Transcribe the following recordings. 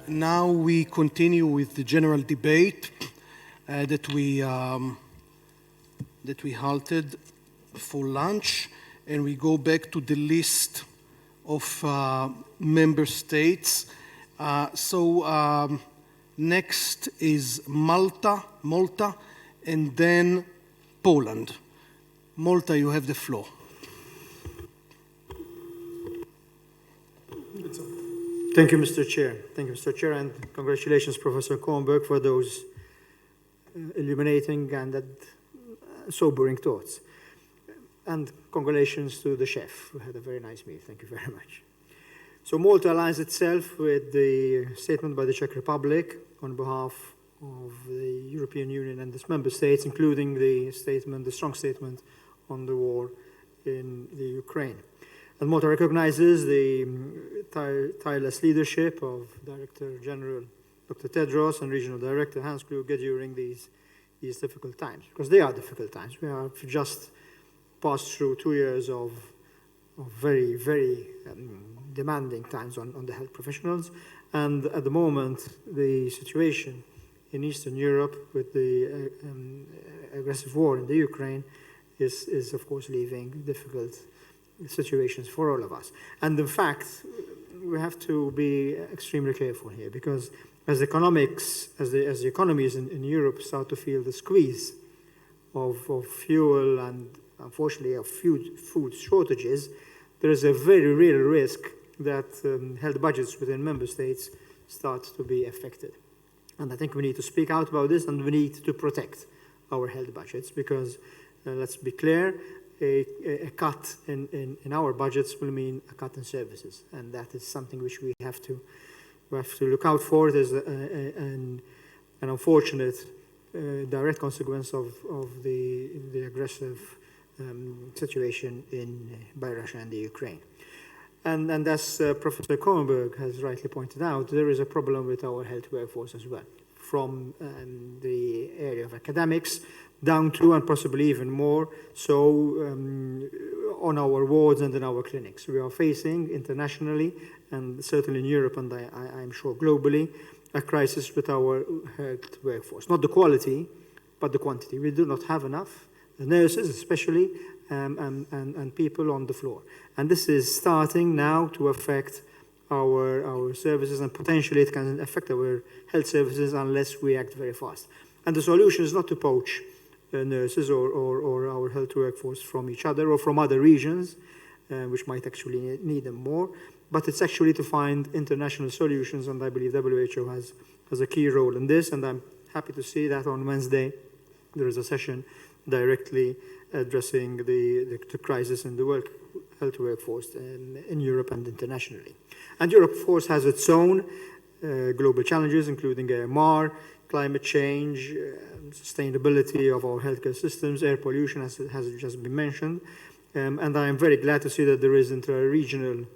Now we continue with the general debate that we halted for lunch, and we go back to the list of member states. Next is Malta, and then Poland. Malta, you have the floor. Thank you, Mr. Chair. Thank you, Mr. Chair, and congratulations, Professor Kornberg, for those illuminating and sobering thoughts. And congratulations to the chef, who had a very nice meal. Thank you very much. So Malta aligns itself with the statement by the Czech Republic on behalf of the European Union and its member states, including the strong statement on the war in the Ukraine. And Malta recognizes the tireless leadership of Director General Dr. Tedros and Regional Director Hans Kluge during these difficult times, because they are difficult times. We have just passed through 2 years of very, very demanding times on the health professionals. And at the moment, the situation in Eastern Europe with the aggressive war in the Ukraine is of course leaving difficult situations for all of us. And in fact, we have to be extremely careful here, because as the economies in Europe start to feel the squeeze of fuel and unfortunately of food shortages, there is a very real risk that health budgets within member states start to be affected. And I think we need to speak out about this, and we need to protect our health budgets, because let's be clear, a cut in our budgets will mean a cut in services, and that is something which we have to look out for. There's an unfortunate direct consequence of the aggressive situation by Russia and the Ukraine. And as Professor Kornberg has rightly pointed out, there is a problem with our health workforce as well, from the area of academics down to, and possibly even more, so on our wards and in our clinics. We are facing internationally, and certainly in Europe, and I'm sure globally, a crisis with our health workforce. Not the quality, but the quantity. We do not have enough, the nurses especially, and people on the floor. And this is starting now to affect our services, and potentially it can affect our health services unless we act very fast. And the solution is not to poach nurses or our health workforce from each other or from other regions, which might actually need them more, but it's actually to find international solutions, and I believe WHO has a key role in this, and I'm happy to see that on Wednesday there is a session directly addressing the crisis in the health workforce in Europe and internationally. And Europe, of course, has its own global challenges, including AMR, climate change, sustainability of our healthcare systems, air pollution, as has just been mentioned. And I am very glad to see that there is inter-regional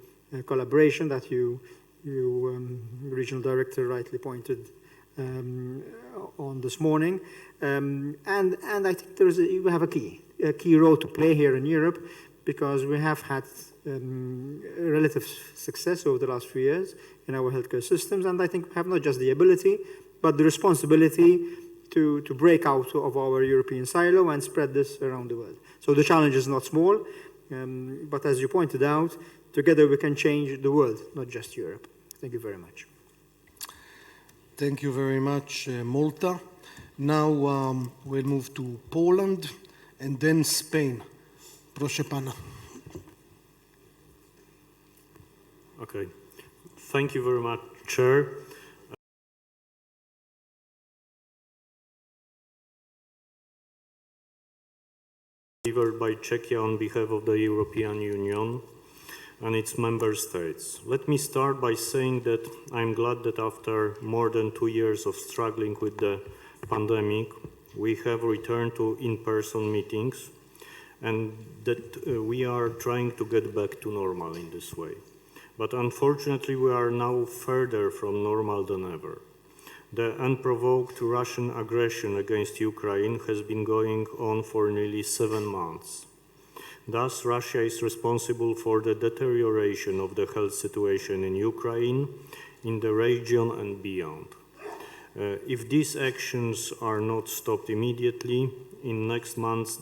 collaboration that you Regional Director, rightly pointed on this morning. And I think we have a key role to play here in Europe, because we have had relative success over the last few years in our healthcare systems, and I think we have not just the ability, but the responsibility to break out of our European silo and spread this around the world. So the challenge is not small, but as you pointed out, together we can change the world, not just Europe. Thank you very much. Thank you very much, Malta. Now we'll move to Poland and then Spain. Proszę pana. Okay. Thank you very much, Chair. Delivered by Czechia on behalf of the European Union and its member states. Let me start by saying that I'm glad that after more than 2 years of struggling with the pandemic, we have returned to in-person meetings, and that we are trying to get back to normal in this way. But unfortunately, we are now further from normal than ever. The unprovoked Russian aggression against Ukraine has been going on for nearly 7 months. Thus, Russia is responsible for the deterioration of the health situation in Ukraine, in the region and beyond. If these actions are not stopped immediately, in next months,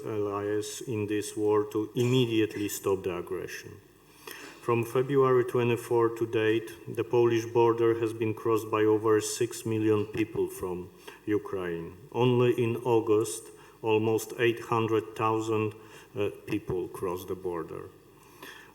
allies in this war to immediately stop the aggression. From February 24 to date, the Polish border has been crossed by over 6 million people from Ukraine. Only in August, almost 800,000 people crossed the border.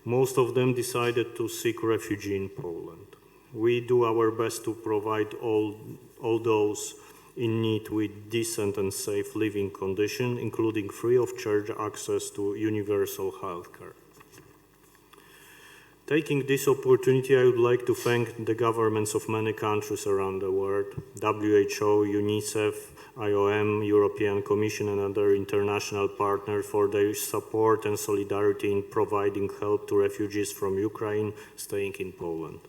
Most of them decided to seek refuge in Poland. We do our best to provide all those in need with decent and safe living conditions, including free of charge access to universal health care. Taking this opportunity, I would like to thank the governments of many countries around the world, WHO, UNICEF, IOM, European Commission and other international partners for their support and solidarity in providing help to refugees from Ukraine staying in Poland.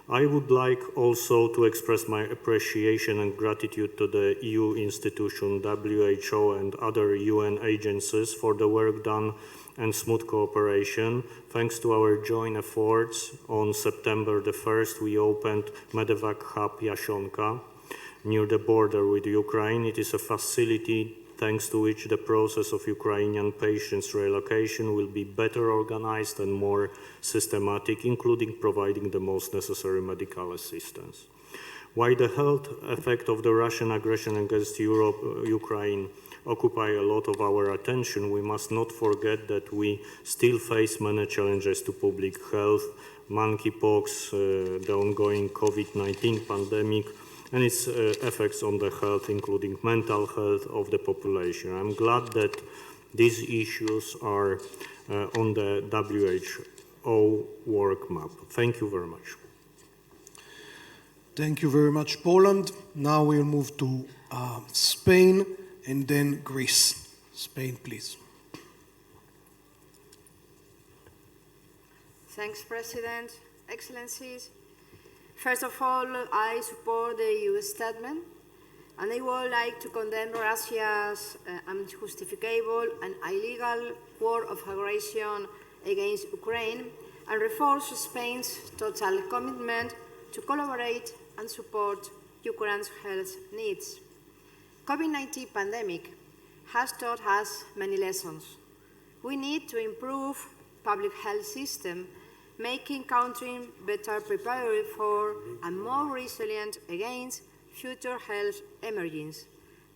I would like also to express my appreciation and gratitude to the EU institution, WHO and other UN agencies for the work done and smooth cooperation. Thanks to our joint efforts, on September the 1st, we opened Medevac Hub Jasionka near the border with Ukraine. It is a facility thanks to which the process of Ukrainian patients' relocation will be better organized and more systematic, including providing the most necessary medical assistance. While the health effect of the Russian aggression against Ukraine occupy a lot of our attention, we must not forget that we still face many challenges to public health, monkeypox, the ongoing COVID-19 pandemic, and its effects on the health, including mental health of the population. I'm glad that these issues are on the WHO work map. Thank you very much. Thank you very much, Poland. Now we'll move to Spain and then Greece. Spain, please. Thanks, President. Excellencies. First of all, I support the EU statement, and I would like to condemn Russia's unjustifiable and illegal war of aggression against Ukraine and reinforce Spain's total commitment to collaborate and support Ukraine's health needs. COVID-19 pandemic has taught us many lessons. We need to improve public health system, making countries better prepared for and more resilient against future health emergencies,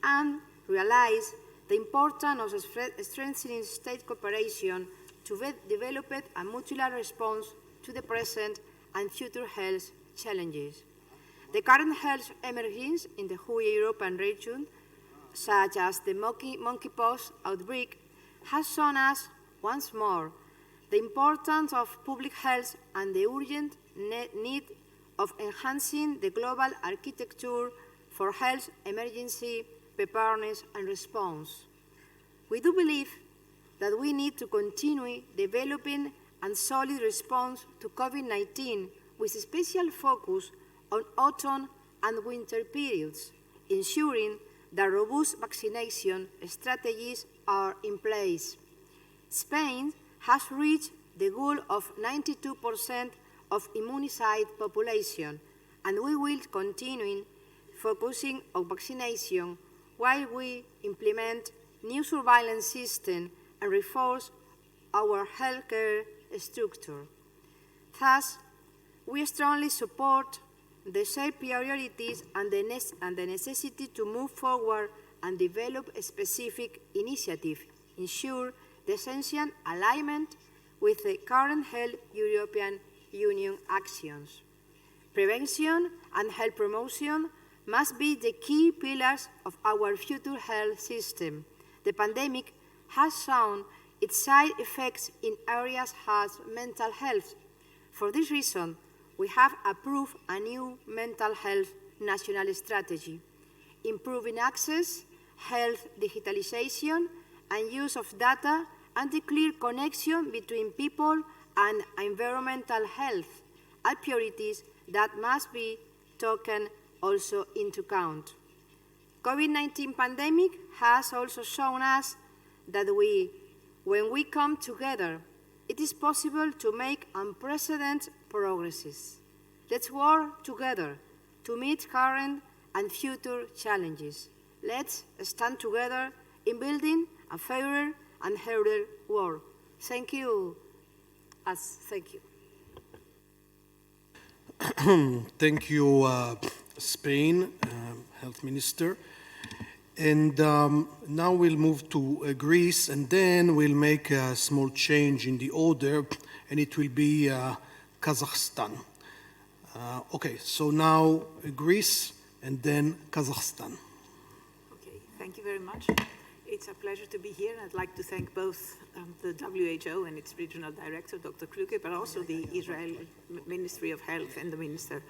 and realize the importance of strengthening state cooperation to develop a mutual response to the present and future health challenges. The current health emergencies in the whole European region, such as the monkeypox outbreak, has shown us once more the importance of public health and the urgent need of enhancing the global architecture for health emergency preparedness and response. We do believe that we need to continue developing a solid response to COVID-19 with a special focus on autumn and winter periods, ensuring that robust vaccination strategies are in place. Spain has reached the goal of 92% of immunized population, and we will continue focusing on vaccination while we implement new surveillance systems and reinforce our healthcare structure. Thus, we strongly support the shared priorities and the necessity to move forward and develop a specific initiative, ensure the essential alignment with the current health European Union actions. Prevention and health promotion must be the key pillars of our future health system. The pandemic has shown its side effects in areas such as mental health. For this reason, we have approved a new mental health national strategy, improving access, health digitalization, and use of data and the clear connection between people and environmental health are priorities that must be taken also into account. COVID-19 pandemic has also shown us that when we come together, it is possible to make unprecedented progresses. Let's work together to meet current and future challenges. Let's stand together in building a fairer and healthier world. Thank you. Thank you. Thank you, Spain, Health Minister. And now we'll move to Greece, and then we'll make a small change in the order, and it will be Kazakhstan. Okay, so now Greece, and then Kazakhstan. Okay, thank you very much. It's a pleasure to be here. I'd like to thank both the WHO and its regional director, Dr. Kluge, but also the Israeli Ministry of Health and the minister.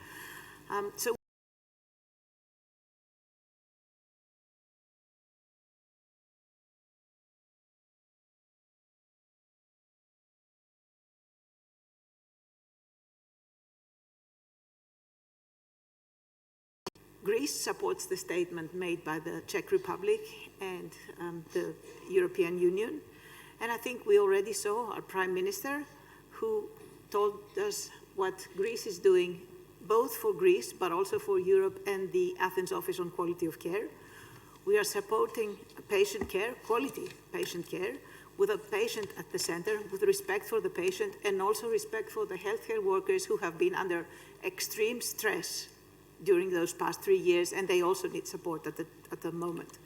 Greece supports the statement made by the Czech Republic and the European Union. And I think we already saw our Prime Minister, who told us what Greece is doing, both for Greece, but also for Europe and the Athens Office on Quality of Care. We are supporting patient care, quality patient care, with a patient at the center, with respect for the patient, and also respect for the healthcare workers who have been under extreme stress during those past 3 years, and they also need support at the moment.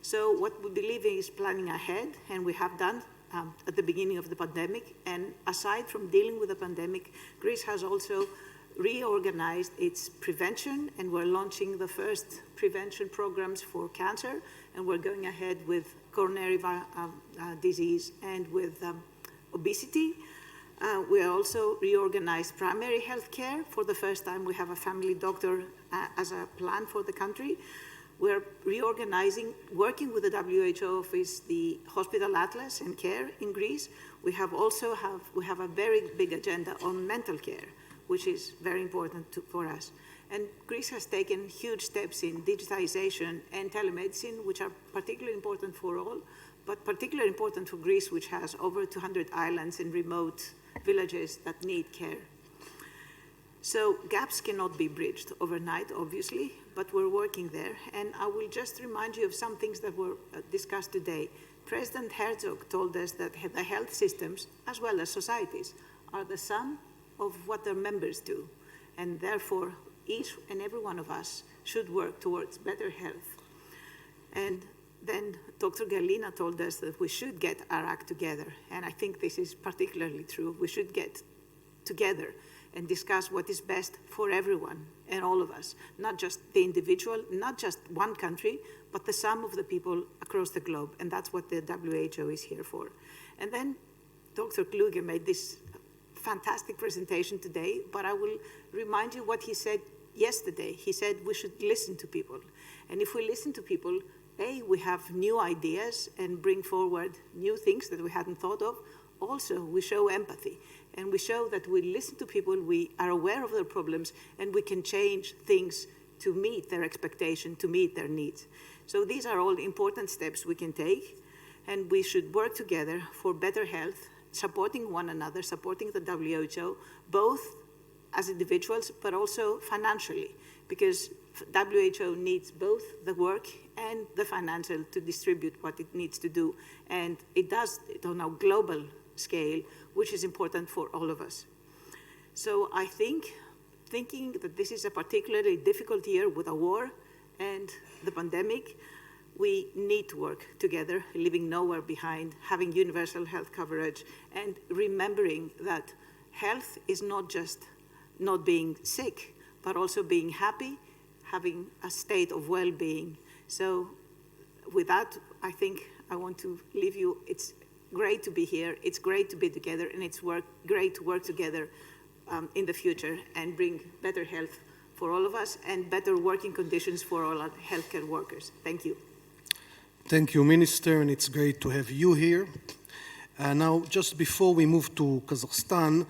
So what we believe in is planning ahead, and we have done at the beginning of the pandemic. And aside from dealing with the pandemic, Greece has also reorganized its prevention, and we're launching the first prevention programs for cancer, and we're going ahead with coronary disease and with obesity. We also reorganized primary health care. For the first time, we have a family doctor as a plan for the country. We're reorganizing, working with the WHO office, the hospital atlas and care in Greece. We have a very big agenda on mental care, which is very important for us. And Greece has taken huge steps in digitization and telemedicine, which are particularly important for all, but particularly important for Greece, which has over 200 islands and remote villages that need care. So gaps cannot be bridged overnight, obviously, but we're working there. And I will just remind you of some things that were discussed today. President Herzog told us that the health systems, as well as societies, are the sum of what their members do. And therefore, each and every one of us should work towards better health. And then Dr. Galina told us that we should get our act together. And I think this is particularly true. We should get together and discuss what is best for everyone and all of us, not just the individual, not just one country, but the sum of the people across the globe. And that's what the WHO is here for. And then Dr. Kluge made this fantastic presentation today, but I will remind you what he said yesterday. He said we should listen to people. And if we listen to people, we have new ideas and bring forward new things that we hadn't thought of. Also, we show empathy, and we show that we listen to people, we are aware of their problems, and we can change things to meet their expectation, to meet their needs. So these are all important steps we can take, and we should work together for better health, supporting one another, supporting the WHO, both as individuals, but also financially, because WHO needs both the work and the financial to distribute what it needs to do. And it does it on a global scale, which is important for all of us. So I think, thinking that this is a particularly difficult year with a war and the pandemic, we need to work together, leaving nowhere behind, having universal health coverage, and remembering that health is not just not being sick, but also being happy, having a state of well-being. So with that, I think I want to leave you. It's great to be here. It's great to be together, and it's great to work together in the future and bring better health for all of us and better working conditions for all our healthcare workers. Thank you. Thank you, Minister, and it's great to have you here. Now, just before we move to Kazakhstan,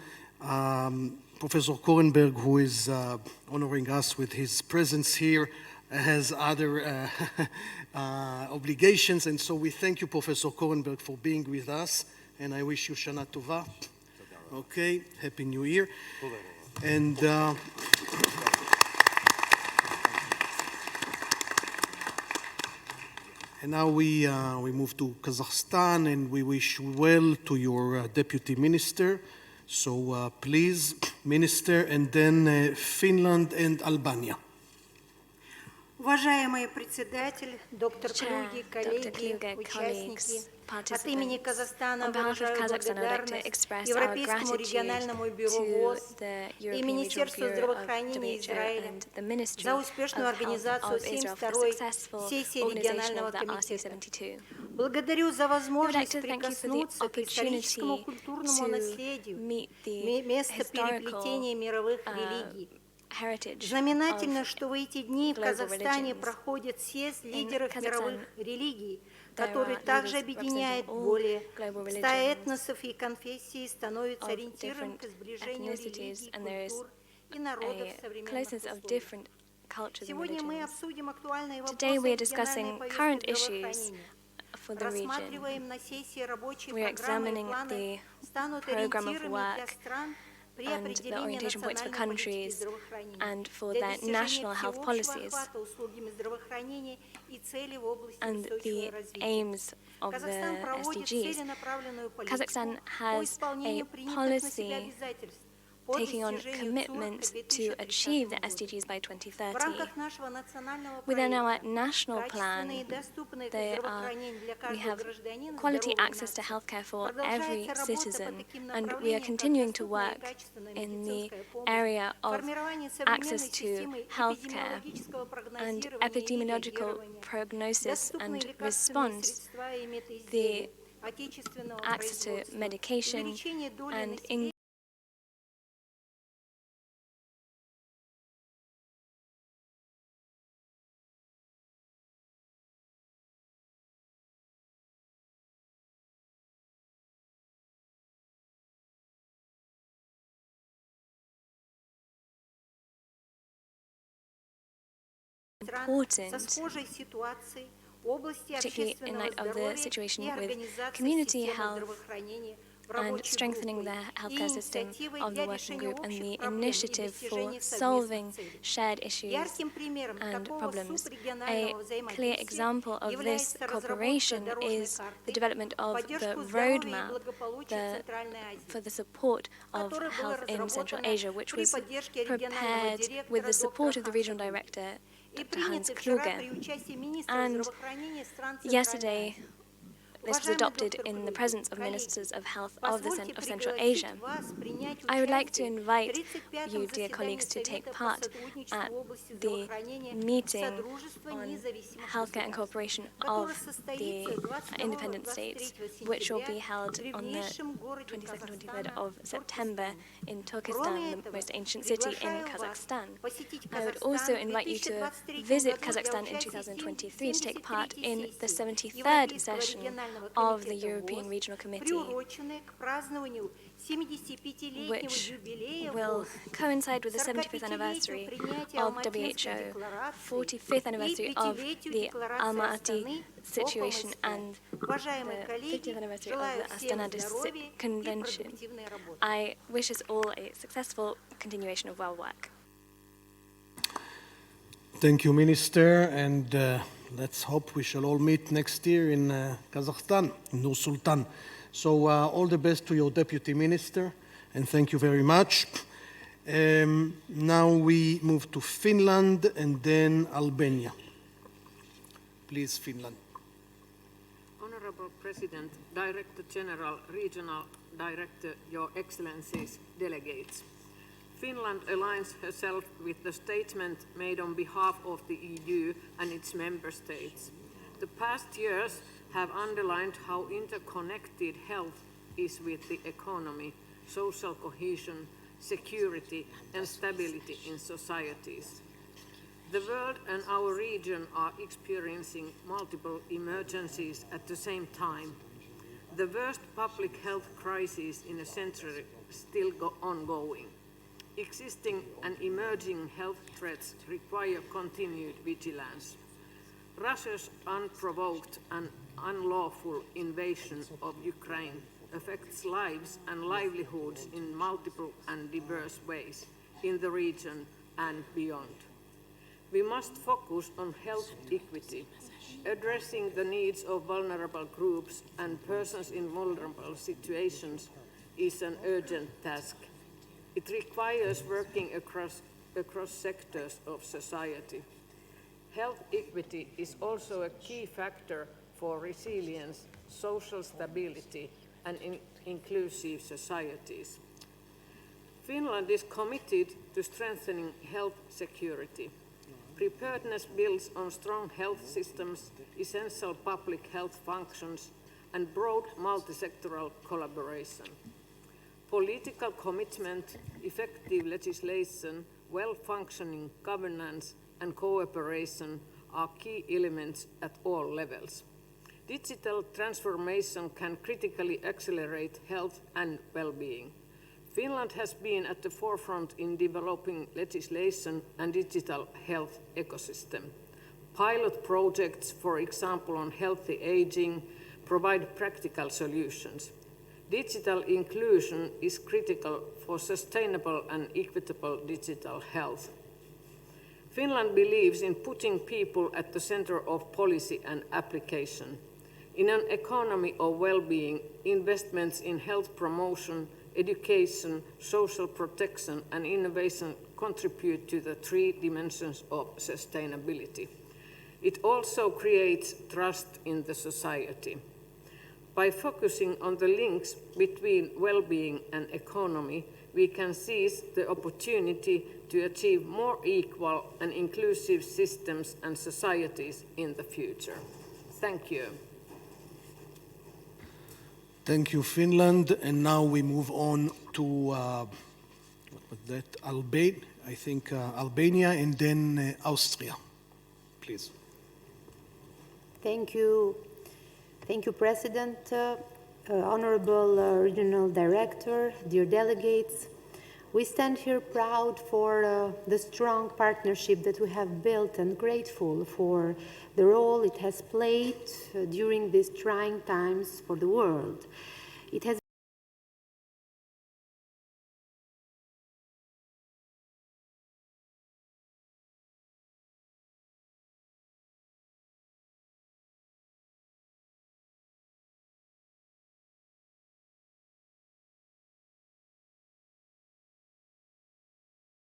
Professor Korenberg, who is honoring us with his presence here, has other obligations, and so we thank you, Professor Korenberg, for being with us, and I wish you Shana Tova. Okay, Happy New Year. And now we move to Kazakhstan, and we wish well to your Deputy Minister. So please, Minister, and then Finland and Albania. Уважаемый председатель, доктор Chair, Клюги, Dr. коллеги, Kluge, участники, colleagues, от имени participants. Казахстана On behalf of выражаю Kazakhstan, I'd like to благодарность express our Европейскому gratitude региональному бюро to ВОЗ the и European Regional Министерству Bureau of здравоорганизации WHO Израиля and the Ministry за успешную of Health организацию of Israel for the 72-й successful сессии organization регионального of the комитета. RC72. Благодарю за возможность to thank you for the прикоснуться к историческому opportunity культурному to наследию, meet the место historical, переплетения мировых религий. heritage Знаменательно, of что в эти дни в global Казахстане religions. проходит съезд лидеров Kazakhstan, мировых религий, there который are также leaders объединяет representing all более global 100 religions этносов и конфессий и становится of ориентиром к different сближению ethnicities, религий, and there is культур и народов в a современных closeness of условиях. different cultures and Сегодня мы religions. обсудим актуальные Today вопросы we are региональной discussing повестки current issues здравоохранения. for the region. Рассматриваем на сессии рабочие We are программы и examining планы the станут program of ориентирами для work стран при and the определении orientation points for национальной политики countries здравоохранения. and for Для their достижения national health всеобщего policies охвата услугами здравоохранения и цели в области and устойчивого the развития. aims of Казахстан the проводит SDGs. целенаправленную политику Kazakhstan по has исполнению a принятых на себя policy обязательств по taking on достижению ЦУР к commitments to 2030 achieve the году. SDGs by В 2030. рамках нашего национального Within our проекта national качественное и plan, доступное we здравоохранение для каждого have гражданина quality здоровой access to нации. healthcare for every Продолжается работа по citizen, таким and we are направлениям, как continuing to доступная и work качественная in the медицинская помощь, area of формирование современной access to системы healthcare эпидемиологического and прогнозирования и epidemiological реагирования, prognosis доступные and лекарственные response, средства и the метаизделия, отечественного access to производства, medication, увеличение доли and населения стран со important, схожей ситуацией в области particularly in общественного light of the здоровья situation и with организации community системы health здравоохранения в and рабочей strengthening группе the и healthcare system инициативой of the для working решения group and общих the проблем и initiative for достижения solving совместных целей. shared issues Ярким примером and такого problems. субрегионального A clear взаимодействия example of this является разработка cooperation дорожной is the карты development в of the поддержку здоровья и roadmap благополучия Центральной Азии, for the support of которая была health in Central разработана Asia, which при was поддержке регионального prepared with директора the support of the доктора regional Ханса director, и Dr. Hans приняты вчера при Kluge. участии министров And здравоохранения стран Центральной yesterday, Азии. this was Уважаемый adopted доктор in the Клюге, presence of коллеги, ministers of health of позвольте Central пригласить Asia. вас принять I would like to участие invite в 35-м you, dear заседании colleagues, to take Совета по part сотрудничеству at в области the здравоохранения meeting Содружества on независимых healthcare and государств, cooperation которое of состоится the 22-23 independent states, which will be held в on the древнейшем городе 22nd and 23rd Казахстана, of September in Кроме Turkestan, the этого, most ancient city in приглашаю вас Kazakhstan. посетить I would Казахстан also в invite you to 2023 visit году для Kazakhstan in участия 2023 to take part 73-й in the сессии 73rd Европейского session регионального of the комитета European ВОЗ, Regional Committee, приуроченной к празднованию 75-летнего which юбилея will ВОЗ, coincide with the 75th 45-летию anniversary принятия of Алматинской WHO, декларации 45th anniversary и of 5-летию the декларации Almaty Астаны situation ОПМСК. and Уважаемые the коллеги, 50th anniversary of желаю the всем Astana здоровья и Convention. продуктивной работы. I wish us all a successful continuation of well work. Thank you, Minister, and let's hope we shall all meet next year in Kazakhstan, in Nur Sultan. So all the best to your Deputy Minister, and thank you very much. Now we move to Finland and then Albania. Please, Finland. Honorable President, Director General, Regional Director, Your Excellencies, delegates. Finland aligns herself with the statement made on behalf of the EU and its member states. The past years have underlined how interconnected health is with the economy, social cohesion, security and stability in societies. The world and our region are experiencing multiple emergencies at the same time. The worst public health crisis in a century still ongoing. Existing and emerging health threats require continued vigilance. Russia's unprovoked and unlawful invasion of Ukraine affects lives and livelihoods in multiple and diverse ways in the region and beyond. We must focus on health equity. Addressing the needs of vulnerable groups and persons in vulnerable situations is an urgent task. It requires working across sectors of society. Health equity is also a key factor for resilience, social stability, and inclusive societies. Finland is committed to strengthening health security. Preparedness builds on strong health systems, essential public health functions, and broad multi-sectoral collaboration. Political commitment, effective legislation, well-functioning governance, and cooperation are key elements at all levels. Digital transformation can critically accelerate health and well-being. Finland has been at the forefront in developing legislation and digital health ecosystem. Pilot projects, for example, on healthy aging, provide practical solutions. Digital inclusion is critical for sustainable and equitable digital health. Finland believes in putting people at the center of policy and application. In an economy of well-being, investments in health promotion, education, social protection, and innovation contribute to the three dimensions of sustainability. It also creates trust in the society. By focusing on the links between well-being and economy, we can seize the opportunity to achieve more equal and inclusive systems and societies in the future. Thank you. Thank you, Finland. And now we move on to Albania and then Austria. Please. Thank you. Thank you, President, Honorable Regional Director, dear delegates. We stand here proud for the strong partnership that we have built and grateful for the role it has played during these trying times for the world. It has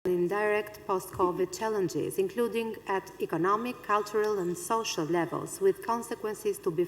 in direct post-COVID challenges, including at economic, cultural, and social levels, with consequences to be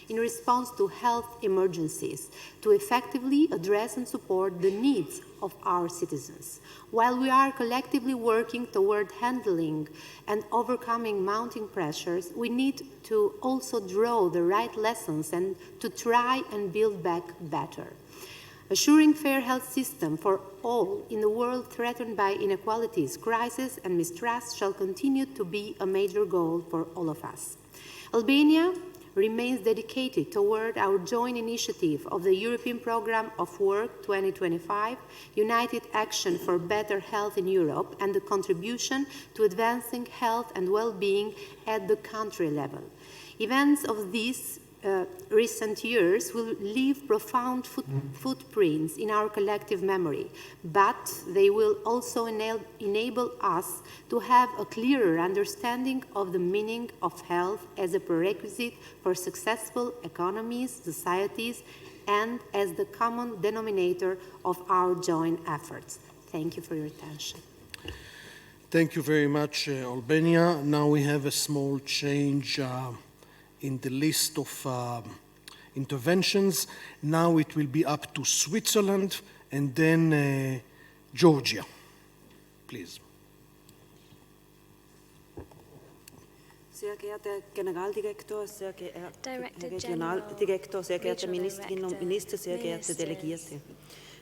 in response to health emergencies to effectively address and support the needs of our citizens. While we are collectively working toward handling and overcoming mounting pressures, we need to also draw the right lessons and to try and build back better. Assuring fair health system for all in a world threatened by inequalities, crisis, and mistrust shall continue to be a major goal for all of us. Albania remains dedicated toward our joint initiative of the European Programme of Work 2025, United Action for Better Health in Europe, and the contribution to advancing health and well-being at the country level. Events of this recent years will leave profound footprints in our collective memory, but they will also enable us to have a clearer understanding of the meaning of health as a prerequisite for successful economies, societies, and as the common denominator of our joint efforts. Thank you for your attention. Thank you very much, Albania. Now we have a small change in the list of interventions. Now it will be up to Switzerland and then Georgia. Please. Sehr geehrter Generaldirektor, sehr geehrter Director Regionaldirektor, sehr geehrte Regional Ministerinnen und Minister, sehr geehrte Ministers. Delegierte.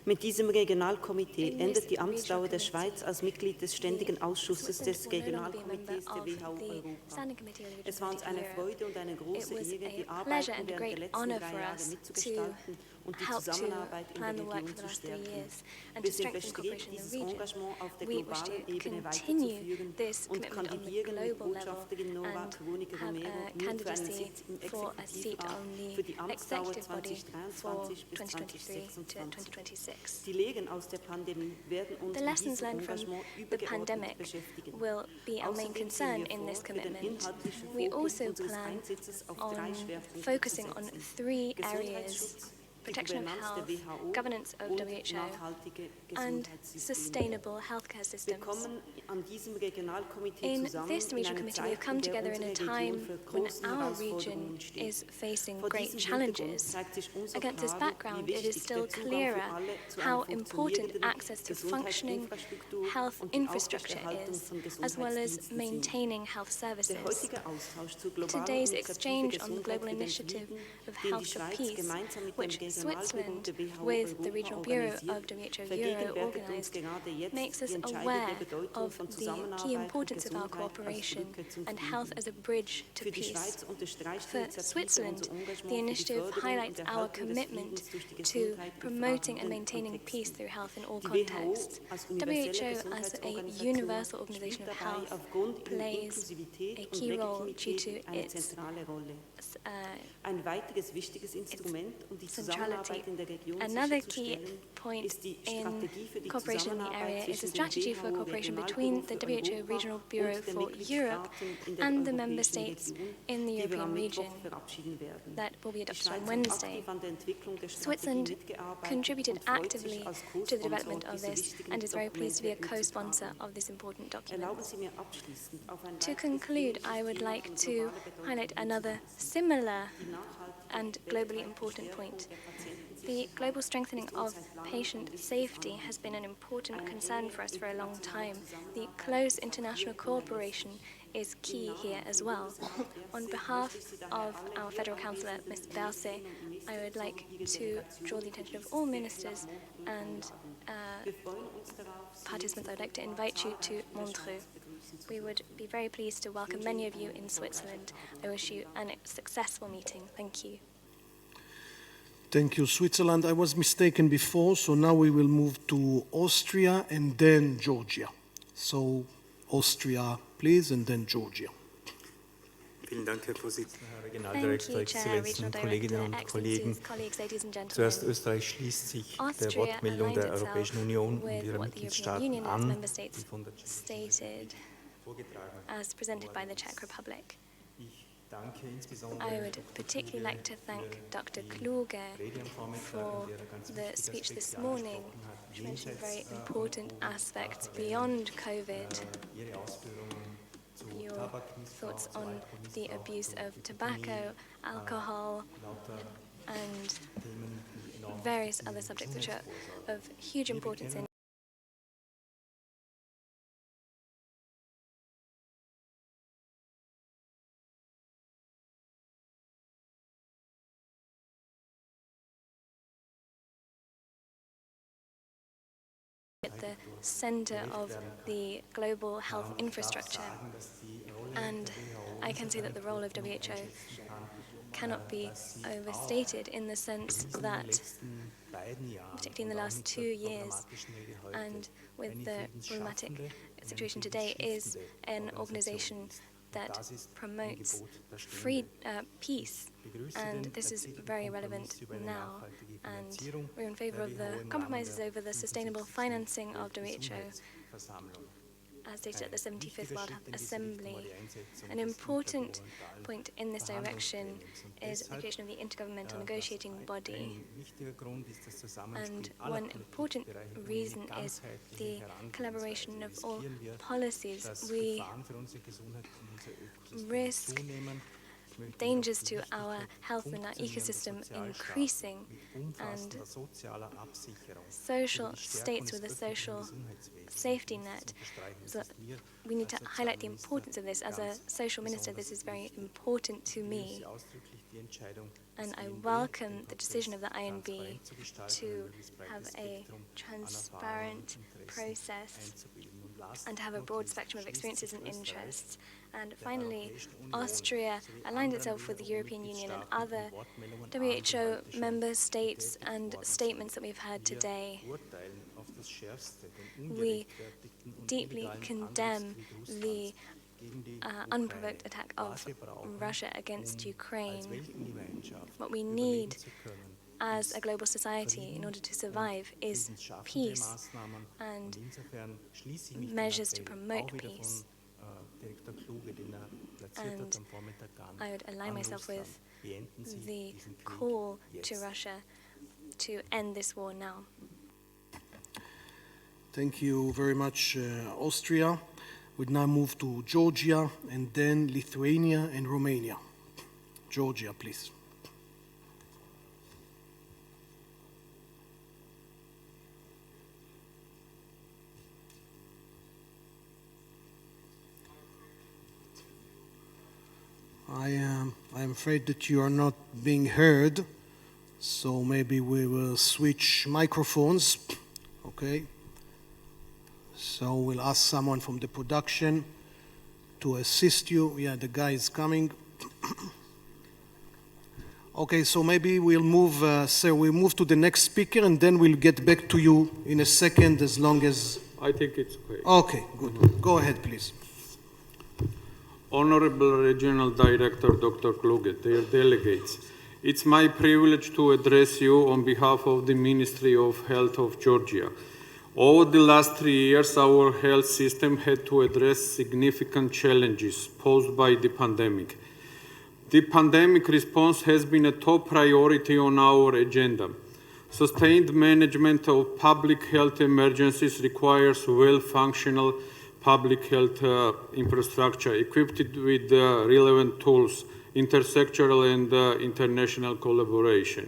Mit diesem Regionalkomitee endet die Amtsdauer der Schweiz als Mitglied des Ständigen Ausschusses des Regionalkomitees der WHO Europa. Es war uns eine Freude und eine große Ehre, die Arbeiten während der letzten 3 Jahre mitzugestalten und die Zusammenarbeit in der Region zu stärken. Wir sind bestrebt, dieses Engagement auf der globalen Ebene weiterzuführen und kandidieren mit Botschafterin Nora Kronika-Romero nun für einen Sitz im Exekutivrat für die Amtsdauer 2023 bis 2026. Die Lehren aus der Pandemie werden uns The in lessons diesem learned from Engagement the übergeordnet pandemic beschäftigen. will be our main concern in this commitment. We also plan on focusing on 3 areas: protection of health, governance of WHO, and sustainable healthcare systems. In this regional committee, we have come together in a time when our region is facing great challenges. Against this background, it is still clearer how important access to functioning health infrastructure is, as well as maintaining health services. Today's exchange on the global initiative of health for peace, which Switzerland, with the Regional Bureau of WHO Euro organised, makes us aware of the key importance of our cooperation and health as a bridge to peace. For Switzerland, the initiative highlights our commitment to promoting and maintaining peace through health in all contexts. WHO, as a universal organisation of health, plays a key role due to its centrality. Another key point in cooperation in the area is a strategy for cooperation between the WHO Regional Bureau for Europe and the member states in the European region that will be adopted on Wednesday. Switzerland contributed actively to the development of this and is very pleased to be a co-sponsor of this important document. To conclude, I would like to highlight another similar and globally important point. The global strengthening of patient safety has been an important concern for us for a long time. The close international cooperation is key here as well. On behalf of our Federal Councillor, Ms. Berset, I would like to draw the attention of all ministers and participants. I would like to invite you to Montreux. We would be very pleased to welcome many of you in Switzerland. I wish you a successful meeting. Thank you. Thank you, Switzerland. I was mistaken before, so now we will move to Austria and then Georgia. So Austria, please, and then Georgia. Vielen Dank, Herr Vorsitzender, Herr Thank Regionaldirektor, you, Chair, Exzellenzen, Regional Kolleginnen und Director, Kollegen. Excellencies, colleagues, ladies and gentlemen. Zuerst Österreich schließt sich der Austria Wortmeldung der aligns Europäischen itself Union und with ihrer what the European Mitgliedstaaten Union and its an, member die states von der stated vorgetragen as presented by the Czech Republic. Ich danke insbesondere I would particularly like to thank Dr. Kluge for the speech this morning, which mentioned very important aspects beyond COVID. Your thoughts on the abuse of tobacco, alcohol, and various other subjects which are of huge importance in at the center of the global health infrastructure. And I can say that the role of WHO cannot be overstated in the sense that, particularly in the last 2 years, and with the problematic situation today, is an organization that promotes peace, and this is very relevant now, and we're in favor of the compromises over the sustainable financing of WHO, as stated at the 75th World Health Assembly. An important point in this direction is the creation of the Intergovernmental Negotiating Body. And one important reason is the collaboration of all policies. We risk dangers to our health and our ecosystem increasing, and social states with a social safety net. So we need to highlight the importance of this. As a social minister, this is very important to me, and I welcome the decision of the INB to have a transparent process and to have a broad spectrum of experiences and interests. And finally, Austria aligned itself with the European Union and other WHO member states and statements that we've heard today. We deeply condemn the unprovoked attack of Russia against Ukraine. What we need as a global society in order to survive is peace and measures to promote peace. And I would align myself with the call to Russia to end this war now. Thank you very much, Austria. We now move to Georgia and then Lithuania and Romania. Georgia, please. I'm afraid that you are not being heard, so maybe we will switch microphones, okay? So we'll ask someone from the production to assist you. Yeah, the guy is coming. Okay, so maybe we'll move, sir, we'll move to the next speaker and then we'll get back to you in a second as long as... I think it's okay. Okay, good. Go ahead, please. Honorable Regional Director Dr. Kluge, dear delegates, it's my privilege to address you on behalf of the Ministry of Health of Georgia. Over the last 3 years, our health system had to address significant challenges posed by the pandemic. The pandemic response has been a top priority on our agenda. Sustained management of public health emergencies requires well-functional public health infrastructure equipped with relevant tools, intersectoral and international collaboration.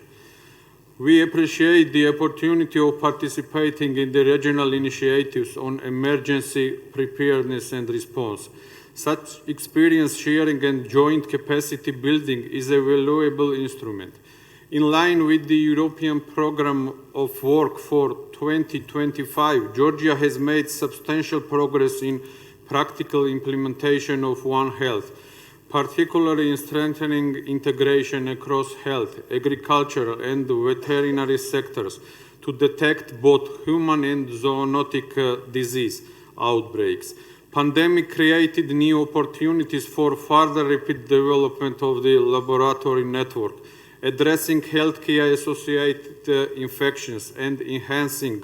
We appreciate the opportunity of participating in the regional initiatives on emergency preparedness and response. Such experience sharing and joint capacity building is a valuable instrument. In line with the European Programme of Work for 2025, Georgia has made substantial progress in practical implementation of One Health, particularly in strengthening integration across health, agricultural and veterinary sectors to detect both human and zoonotic disease outbreaks. Pandemic created new opportunities for further rapid development of the laboratory network, addressing healthcare-associated infections and enhancing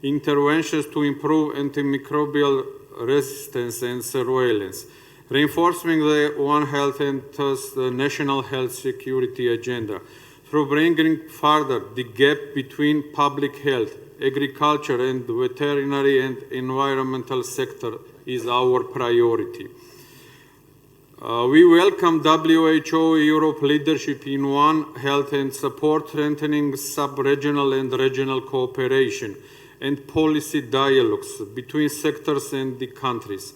interventions to improve antimicrobial resistance and surveillance, reinforcing the One Health and thus the national health security agenda through bringing further the gap between public health, agriculture and veterinary and environmental sector is our priority. We welcome WHO Europe leadership in One Health and support strengthening sub-regional and regional cooperation and policy dialogues between sectors and the countries.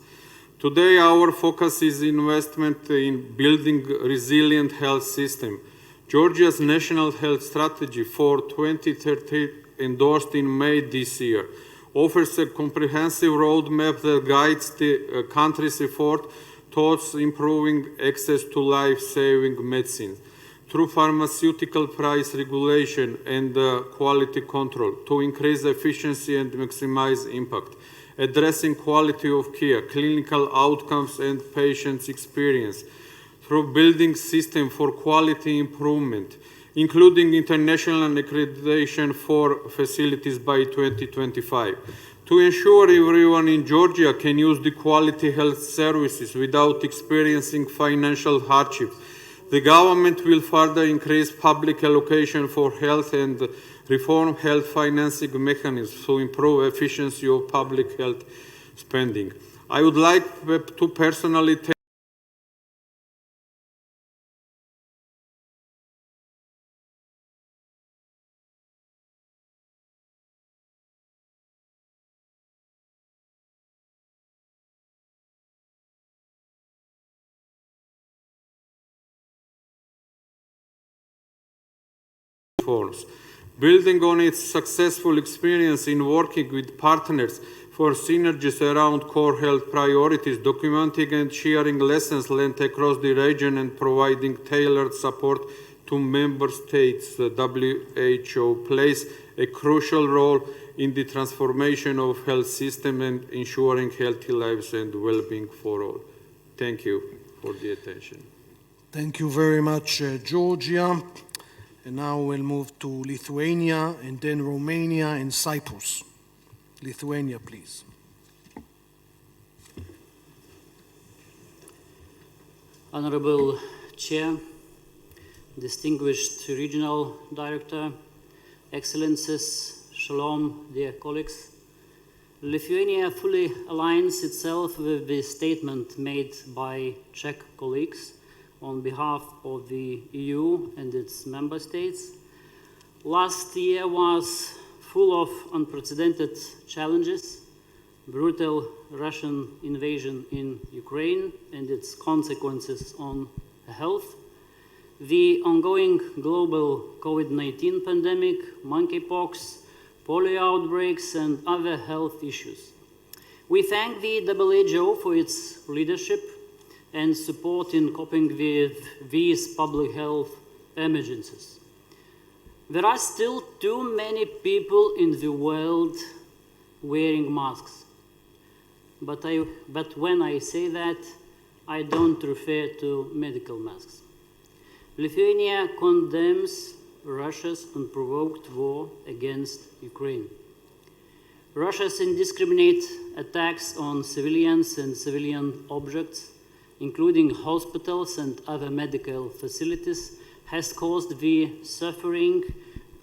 Today, our focus is investment in building a resilient health system. Georgia's National Health Strategy for 2030, endorsed in May this year, offers a comprehensive roadmap that guides the country's effort towards improving access to life-saving medicine through pharmaceutical price regulation and quality control to increase efficiency and maximize impact, addressing quality of care, clinical outcomes, and patients' experience through building system for quality improvement, including international accreditation for facilities by 2025. To ensure everyone in Georgia can use the quality health services without experiencing financial hardship, the government will further increase public allocation for health and reform health financing mechanisms to improve efficiency of public health spending. I would like to personally thank reforms. Building on its successful experience in working with partners for synergies around core health priorities, documenting and sharing lessons learned across the region and providing tailored support to member states, the WHO plays a crucial role in the transformation of health system and ensuring healthy lives and well-being for all. Thank you for the attention. Thank you very much, Georgia. And now we'll move to Lithuania, and then Romania and Cyprus. Lithuania, please. Honorable Chair, distinguished Regional Director, Excellencies, Shalom, dear colleagues. Lithuania fully aligns itself with the statement made by Czech colleagues on behalf of the EU and its member states. Last year was full of unprecedented challenges: brutal Russian invasion in Ukraine and its consequences on health, the ongoing global COVID-19 pandemic, monkeypox, polio outbreaks, and other health issues. We thank the WHO for its leadership and support in coping with these public health emergencies. There are still too many people in the world wearing masks. But when I say that, I don't refer to medical masks. Lithuania condemns Russia's unprovoked war against Ukraine. Russia's indiscriminate attacks on civilians and civilian objects, including hospitals and other medical facilities, has caused the suffering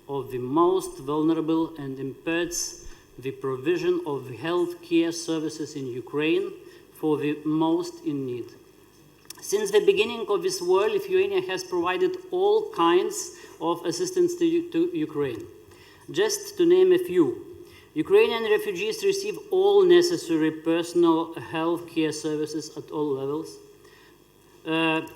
of the most vulnerable and impairs the provision of health care services in Ukraine for the most in need. Since the beginning of this war, Lithuania has provided all kinds of assistance to Ukraine. Just to name a few, Ukrainian refugees receive all necessary personal health care services at all levels.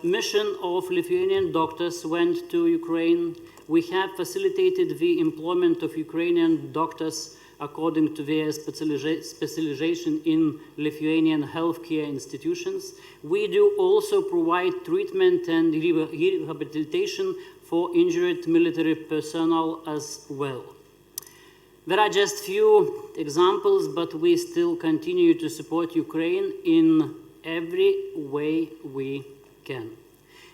Mission of Lithuanian doctors went to Ukraine. We have facilitated the employment of Ukrainian doctors according to their specialization in Lithuanian healthcare institutions. We do also provide treatment and rehabilitation for injured military personnel as well. There are just few examples, but we still continue to support Ukraine in every way we can.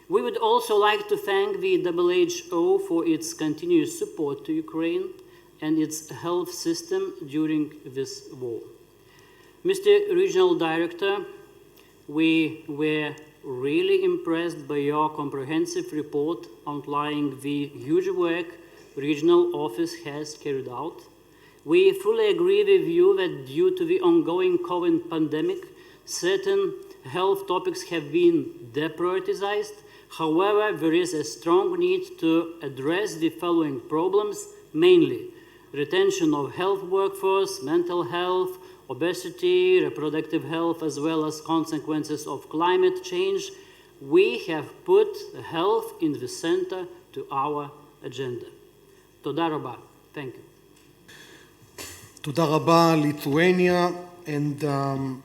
We would also like to thank the WHO for its continuous support to Ukraine and its health system during this war. Mr. Regional Director, we were really impressed by your comprehensive report outlining the huge work Regional Office has carried out. We fully agree with you that due to the ongoing COVID pandemic, certain health topics have been deprioritized. However, there is a strong need to address the following problems, mainly retention of health workforce, mental health, obesity, reproductive health, as well as consequences of climate change. We have put health in the center to our agenda. Toda raba. Thank you. Toda raba, Lithuania, and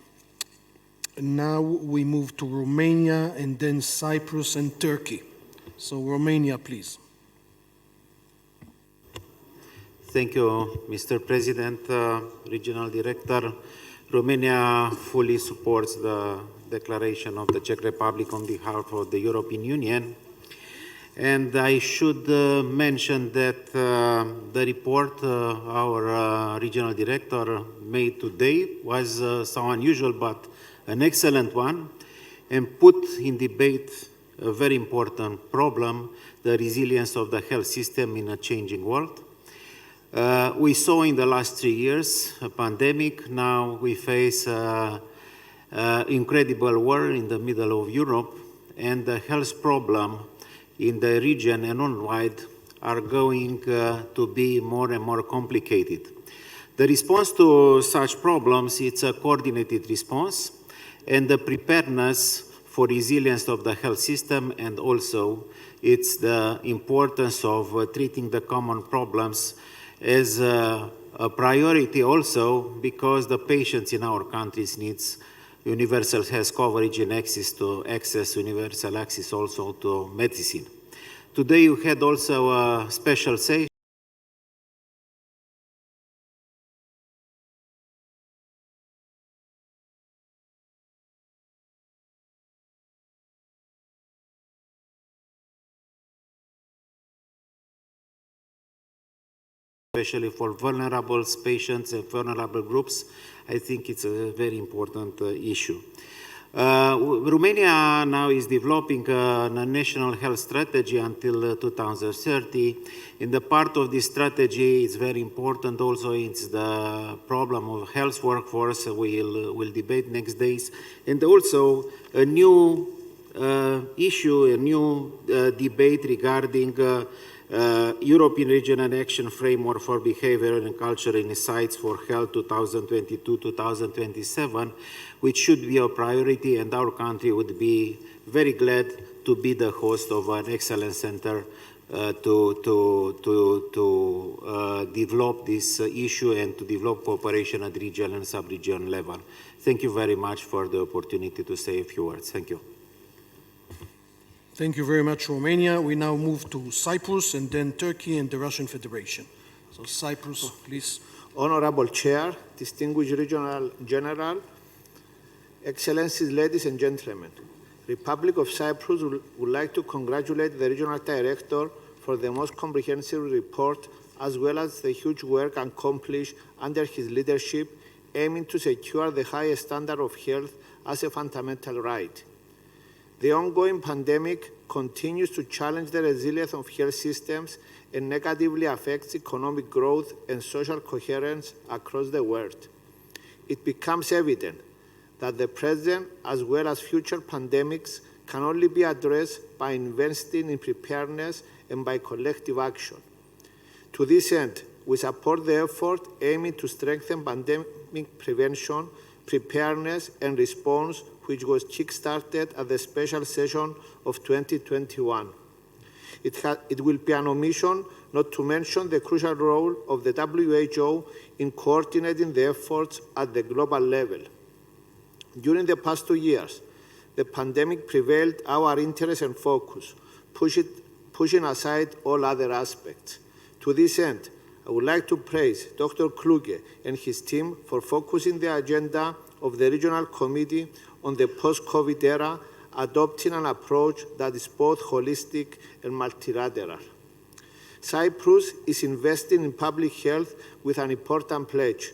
now we move to Romania and then Cyprus and Turkey. So Romania, please. Thank you, Mr. President, Regional Director. Romania fully supports the declaration of the Czech Republic on behalf of the European Union. And I should mention that the report our regional director made today was so unusual, but an excellent one, and put in debate a very important problem, the resilience of the health system in a changing world. We saw in the last 3 years a pandemic. Now we face incredible war in the middle of Europe, and the health problem in the region and worldwide are going to be more and more complicated. The response to such problems, it's a coordinated response, and the preparedness for resilience of the health system, and also it's the importance of treating the common problems as a priority also, because the patients in our countries needs universal health coverage and universal access also to medicine. Today you had also a special session especially for vulnerable patients and vulnerable groups. I think it's a very important issue. Romania now is developing a national health strategy until 2030. In the part of this strategy, it's very important also, it's the problem of health workforce we'll debate next days, and also a new issue, a new debate regarding European Regional Action Framework for Behavioral and Cultural Insights for Health 2022-2027, which should be a priority, and our country would be very glad to be the host of an excellence center to develop this issue and to develop cooperation at regional and sub-regional level. Thank you very much for the opportunity to say a few words. Thank you. Thank you very much, Romania. We now move to Cyprus and then Turkey and the Russian Federation. So Cyprus, please. Honorable Chair, distinguished Regional General, Excellencies, ladies and gentlemen, Republic of Cyprus would like to congratulate the Regional Director for the most comprehensive report, as well as the huge work accomplished under his leadership, aiming to secure the highest standard of health as a fundamental right. The ongoing pandemic continues to challenge the resilience of health systems and negatively affects economic growth and social coherence across the world. It becomes evident that the present as well as future pandemics can only be addressed by investing in preparedness and by collective action. To this end, we support the effort aiming to strengthen pandemic prevention, preparedness, and response, which was kick-started at the special session of 2021. It will be an omission not to mention the crucial role of the WHO in coordinating the efforts at the global level. During the past 2 years, the pandemic prevailed our interest and focus, pushing aside all other aspects. To this end, I would like to praise Dr. Kluge and his team for focusing the agenda of the Regional Committee on the post-COVID era, adopting an approach that is both holistic and multilateral. Cyprus is investing in public health with an important pledge.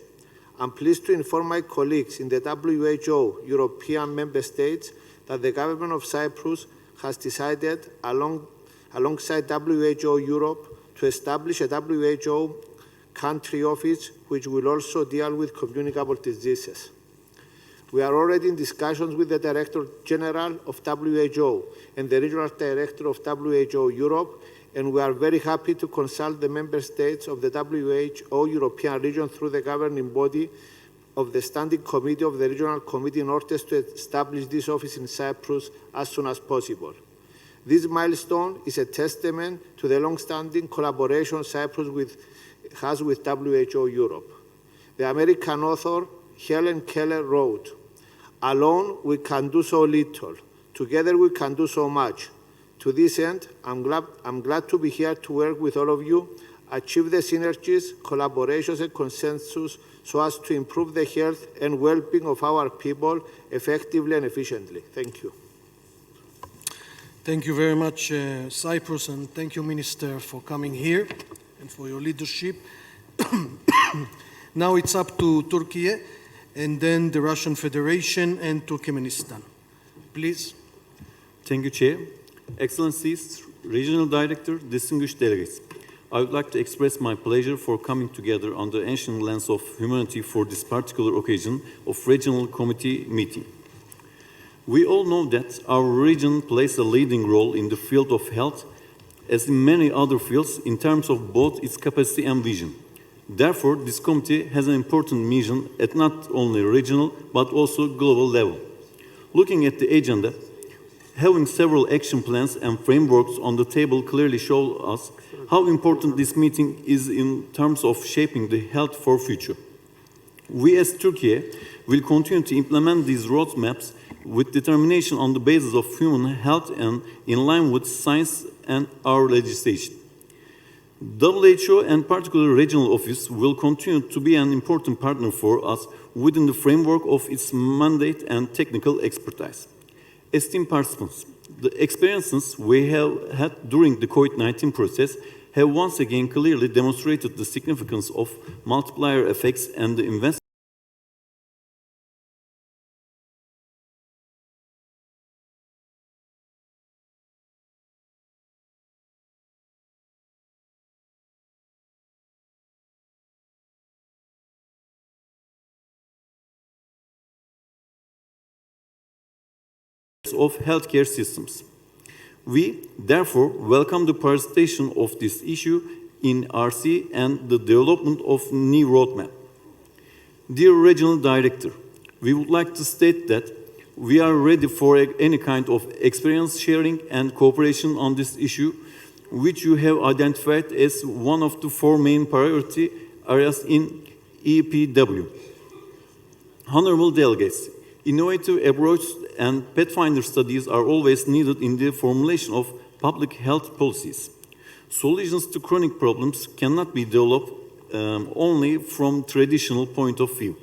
I'm pleased to inform my colleagues in the WHO European member states that the government of Cyprus has decided, alongside WHO Europe, to establish a WHO country office which will also deal with communicable diseases. We are already in discussions with the Director General of WHO and the Regional Director of WHO Europe, and we are very happy to consult the member states of the WHO European region through the governing body of the Standing Committee of the Regional Committee in order to establish this office in Cyprus as soon as possible. This milestone is a testament to the long-standing collaboration Cyprus has with WHO Europe. The American author Helen Keller wrote, "Alone we can do so little. Together we can do so much." To this end, I'm glad to be here to work with all of you, achieve the synergies, collaborations, and consensus so as to improve the health and well-being of our people effectively and efficiently. Thank you. Thank you very much, Cyprus, and thank you, Minister, for coming here and for your leadership. Now it's up to Turkey and then the Russian Federation and Turkmenistan. Please. Thank you, Chair. Excellencies, Regional Director, distinguished delegates. I would like to express my pleasure for coming together under ancient lens of humanity for this particular occasion of Regional Committee meeting. We all know that our region plays a leading role in the field of health, as in many other fields, in terms of both its capacity and vision. Therefore, this committee has an important mission at not only regional, but also global level. Looking at the agenda, having several action plans and frameworks on the table clearly show us how important this meeting is in terms of shaping the health for future. We as Turkey will continue to implement these roadmaps with determination on the basis of human health and in line with science and our legislation. WHO and particularly regional office will continue to be an important partner for us within the framework of its mandate and technical expertise. Esteemed participants, the experiences we have had during the COVID-19 process have once again clearly demonstrated the significance of multiplier effects and the investment of healthcare systems. We, therefore, welcome the presentation of this issue in RC and the development of new roadmap. Dear Regional Director, we would like to state that we are ready for any kind of experience sharing and cooperation on this issue, which you have identified as one of the 4 main priority areas in EPW. Honorable delegates, innovative approaches and pathfinder studies are always needed in the formulation of public health policies. Solutions to chronic problems cannot be developed only from traditional point of view.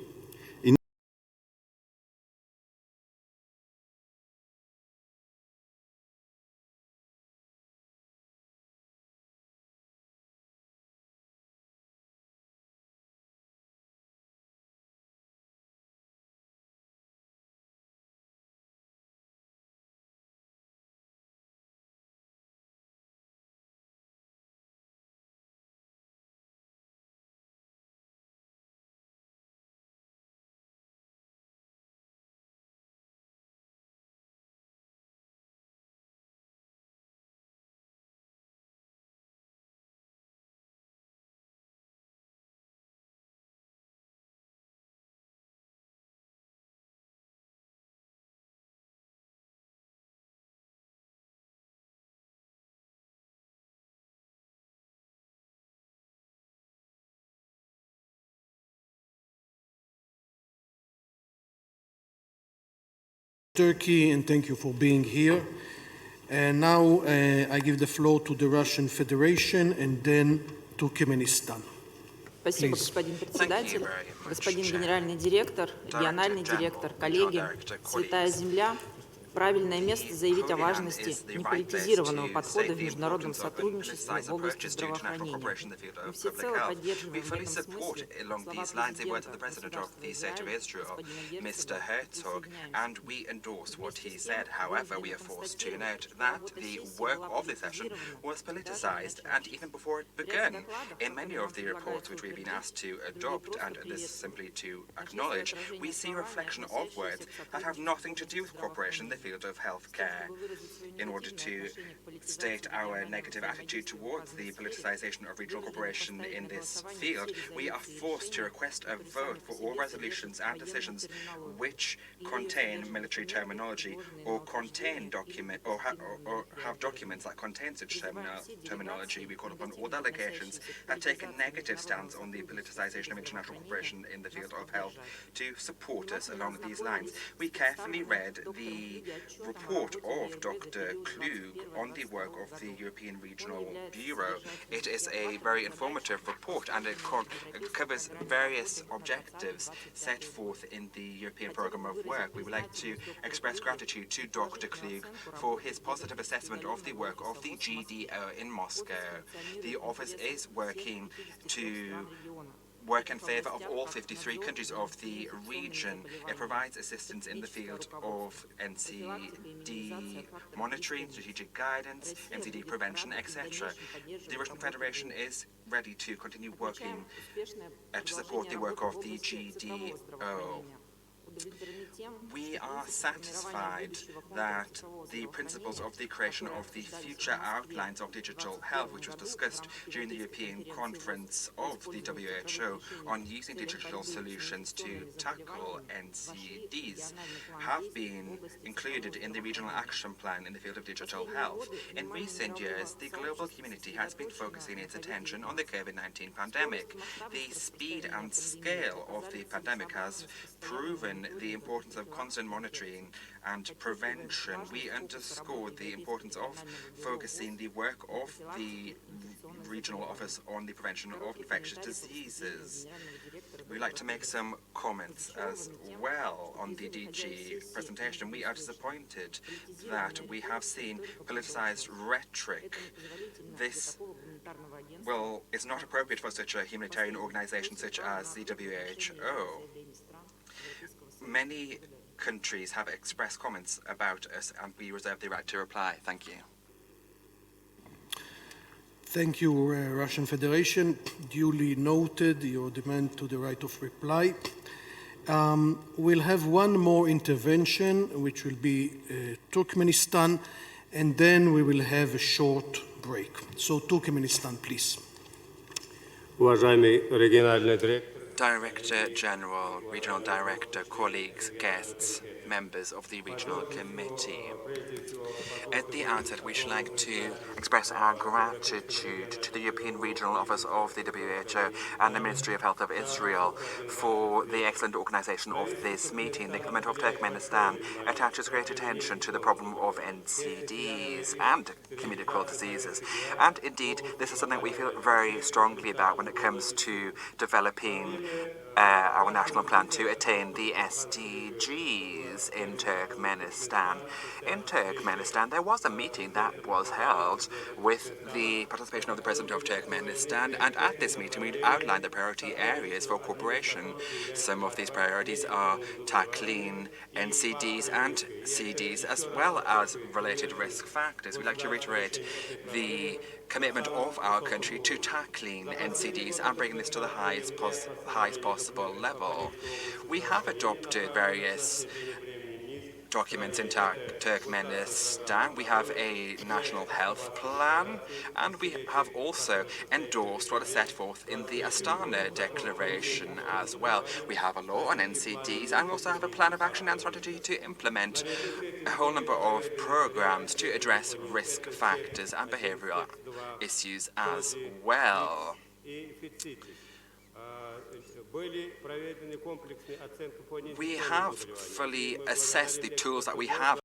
Turkey, and thank you for being here. And now I give the floor to the Russian Federation and then Turkmenistan. Спасибо, господин председатель, господин генеральный директор, региональный директор, коллеги, Святая Земля. Правильное место заявить о важности неполитизированного подхода в международном сотрудничестве в области здравоохранения. Мы всецело поддерживаем в этом смысле слова президента Mr. Herzog, and we endorse what he said. However, we are forced to note that the work of this session was politicized, and even before it began. In many of the reports which we've been asked to adopt, and this is simply to acknowledge, we see a reflection of words that have nothing to do with cooperation in the field of healthcare. In order to state our negative attitude towards the politicization of regional cooperation in this field, we are forced to request a vote for all resolutions and decisions which contain military terminology or contain have documents that contain such terminology. We call upon all delegations that take a negative stance on the politicization of international cooperation in the field of health to support us along these lines. We carefully read the report of Dr. Klug on the work of the European Regional Bureau. It is a very informative report, and it covers various objectives set forth in the European Programme of Work. We would like to express gratitude to Dr. Klug for his positive assessment of the work of the GDO in Moscow. The office is working to work in favour of all 53 countries of the region. It provides assistance in the field of NCD monitoring, strategic guidance, NCD prevention, etc. The Russian Federation is ready to continue working to support the work of the GDO. We are satisfied that the principles of the creation of the future outlines of digital health, which was discussed during the European Conference of the WHO on using digital solutions to tackle NCDs, have been included in the Regional Action Plan in the field of digital health. In recent years, the global community has been focusing its attention on the COVID-19 pandemic. The speed and scale of the pandemic has proven the importance of constant monitoring and prevention. We underscored the importance of focusing the work of the regional office on the prevention of infectious diseases. We'd like to make some comments as well on the DG presentation. We are disappointed that we have seen politicized rhetoric. This, well, is not appropriate for such a humanitarian organization such as the WHO. Many countries have expressed comments about us, and we reserve the right to reply. Thank you. Thank you, Russian Federation. Duly noted your demand to the right of reply. We'll have one more intervention, which will be Turkmenistan, and then we will have a short break. So, Turkmenistan, please. Уважаемый региональный директор, Director General, Regional Director, colleagues, guests, members of the Regional Committee. At the outset, we should like to express our gratitude to the European Regional Office of the WHO and the Ministry of Health of Israel for the excellent organization of this meeting. The government of Turkmenistan attaches great attention to the problem of NCDs and communicable diseases. And indeed, this is something we feel very strongly about when it comes to developing our national plan to attain the SDGs in Turkmenistan. In Turkmenistan, there was a meeting that was held with the participation of the President of Turkmenistan, and at this meeting we outlined the priority areas for cooperation. Some of these priorities are tackling NCDs and CDs, as well as related risk factors. We'd like to reiterate the commitment of our country to tackling NCDs and bringing this to the highest possible level. We have adopted various documents in Turkmenistan. We have a national health plan, and we have also endorsed what is set forth in the Astana Declaration as well. We have a law on NCDs, and we also have a plan of action and strategy to implement a whole number of programs to address risk factors and behavioral issues as well. We have fully assessed the tools that we have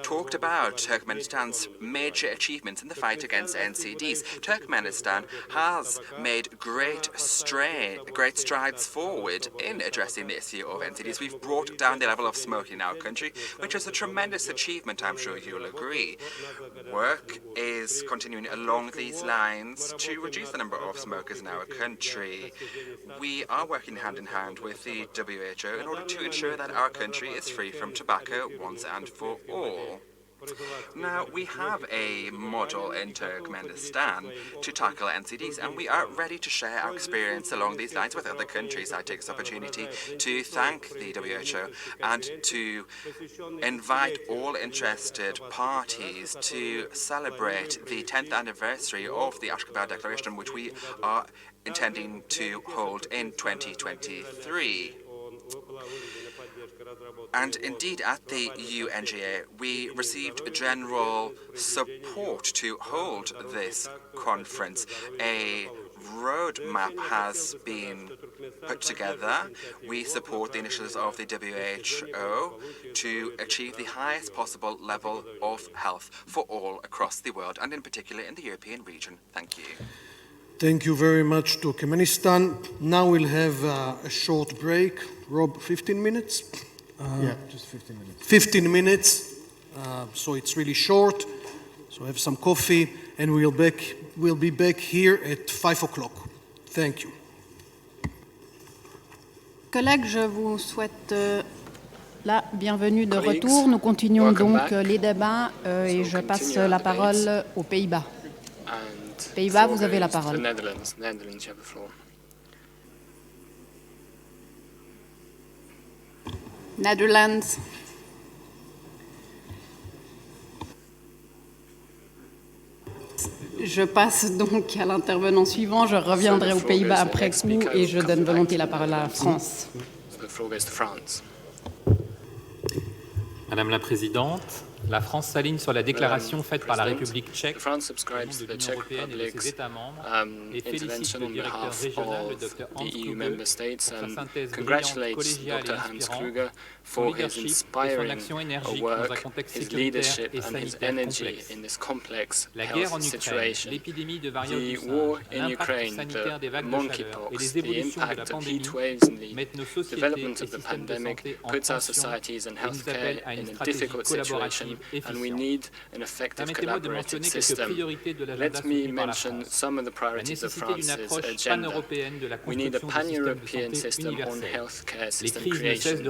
talked about Turkmenistan's major achievements in the fight against NCDs. Turkmenistan has made great strides forward in addressing the issue of NCDs. We've brought down the level of smoking in our country, which is a tremendous achievement, I'm sure you'll agree. Work is continuing along these lines to reduce the number of smokers in our country. We are working hand in hand with the WHO in order to ensure that our country is free from tobacco once and for all. Now, we have a model in Turkmenistan to tackle NCDs, and we are ready to share our experience along these lines with other countries. I take this opportunity to thank the WHO and to invite all interested parties to celebrate the 10th anniversary of the Ashgabat Declaration, which we are intending to hold in 2023. And indeed, at the UNGA, we received general support to hold this conference. A roadmap has been put together. We support the initiatives of the WHO to achieve the highest possible level of health for all across the world, and in particular in the European region. Thank you. Thank you very much, Turkmenistan. Now we'll have a short break. Rob, 15 minutes? Yeah, just 15 minutes. 15 minutes, so it's really short. So have some coffee, and we'll be back here at 5 o'clock. Thank you. Collègues, je vous souhaite la bienvenue de retour. Nous continuons donc les débats et je passe la parole aux Pays-Bas. Pays-Bas, vous avez la parole. Netherlands, you have the floor. Netherlands. Je passe donc à l'intervenant suivant. Je reviendrai aux Pays-Bas après coup et je donne volontiers la parole à la France. Madame la Présidente, la France s'aligne sur la déclaration faite par la République tchèque au nom de l'Union européenne et de ses États membres et félicite le directeur régional, le Dr Hans Kluge, pour sa synthèse brillante, collégiale et inspirante, son leadership et son action énergique dans un contexte sécuritaire et sanitaire complexe. La guerre en Ukraine, l'épidémie de variole du singe, l'impact sanitaire des vagues de chaleur et les évolutions de la pandémie mettent nos sociétés et systèmes de santé en tension et nous appellent à une stratégie collaborative. And we need an effective collaborative system. Let me mention some of the priorities of France's agenda. We need a pan-European system on healthcare system creation.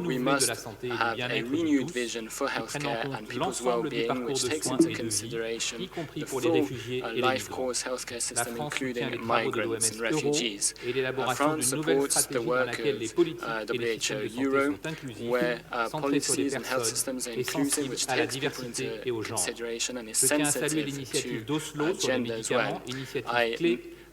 We must have a renewed vision for healthcare and people's well-being, which takes into consideration the full life course healthcare system, including migrants and refugees. France supports the work of WHO Euro, where policies and health systems are inclusive, which takes people into consideration and is sensitive to gender as well.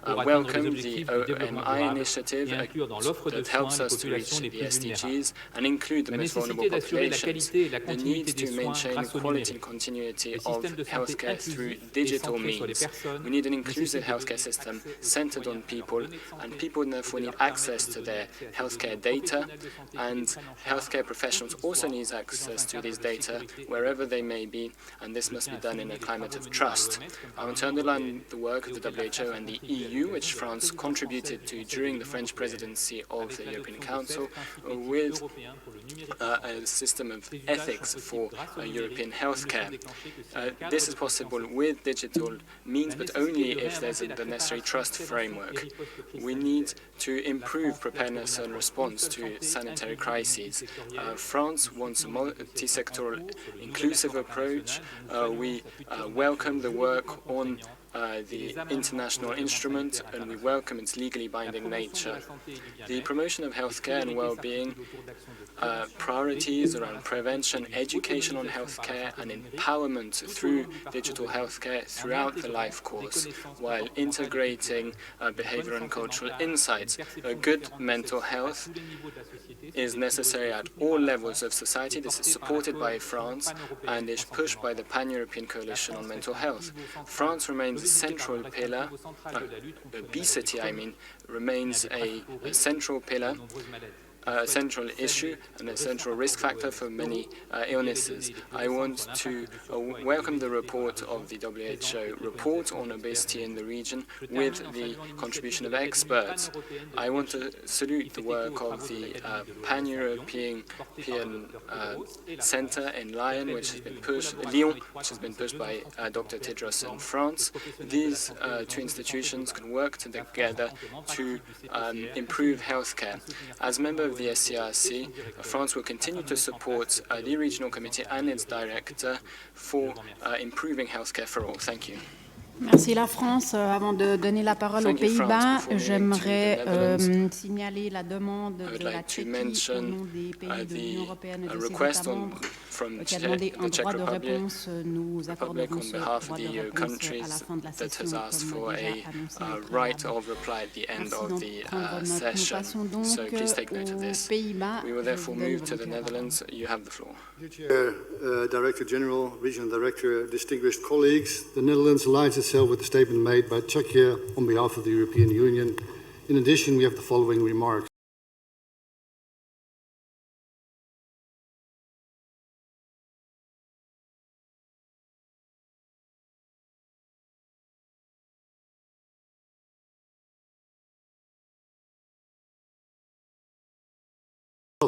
I welcome the OMI initiative that helps us to reach the SDGs and include the most vulnerable populations. The need to maintain quality and continuity of healthcare through digital means. We need an inclusive healthcare system centered on people, and people therefore need access to their healthcare data, and healthcare professionals also need access to these data wherever they may be, and this must be done in a climate of trust. I want to underline the work of the WHO and the EU, which France contributed to during the French presidency of the European Council, with a system of ethics for European healthcare. This is possible with digital means, but only if there's the necessary trust framework. We need to improve preparedness and response to sanitary crises. France wants a multi-sectoral, inclusive approach. We welcome the work on the international instrument, and we welcome its legally binding nature. The promotion of healthcare and well-being, priorities around prevention, education on healthcare, and empowerment through digital healthcare throughout the life course, while integrating behavioral and cultural insights. Good mental health is necessary at all levels of society. This is supported by France and is pushed by the Pan-European Coalition on Mental Health. France remains a central pillar, obesity, remains a central pillar, a central issue and a central risk factor for many illnesses. I want to welcome the report of the WHO report on obesity in the region with the contribution of experts. I want to salute the work of the Pan-European Center in Lyon, which has been pushed by Dr. Tedros in France. These two institutions can work together to improve healthcare. As member of of the SCRC, France will continue to support the Regional Committee and its director for improving healthcare for all. Thank you. Merci la France. Avant de donner la parole aux Pays-Bas, j'aimerais signaler la demande de la Tchéquie au nom des pays de l'Union européenne et de ses États membres qui a demandé un droit de réponse. Nous accorderons ce droit de réponse à la fin de la session, comme déjà annoncé précédemment. Merci d'entendre notre nous passons donc aux Pays-Bas. We will therefore move to the Netherlands. You have the floor. Director General, Regional Director, distinguished colleagues, the Netherlands aligns itself with the statement made by Czechia on behalf of the European Union. In addition, we have the following remarks.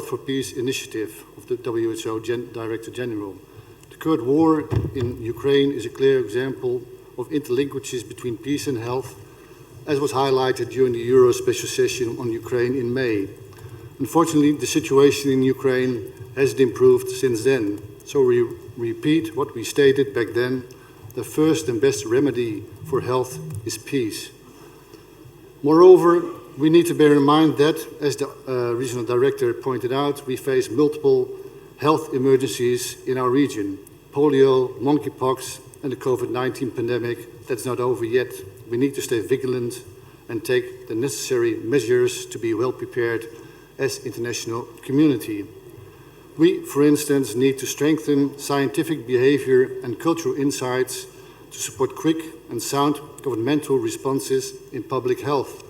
For Peace initiative of the WHO Director General. The current war in Ukraine is a clear example of interlinkages between peace and health, as was highlighted during the Euro special session on Ukraine in May. Unfortunately, the situation in Ukraine hasn't improved since then, so we repeat what we stated back then: the first and best remedy for health is peace. Moreover, we need to bear in mind that, as the Regional Director pointed out, we face multiple health emergencies in our region: polio, monkeypox, and the COVID-19 pandemic that's not over yet. We need to stay vigilant and take the necessary measures to be well prepared as international community. We, for instance, need to strengthen scientific behavior and cultural insights to support quick and sound governmental responses in public health.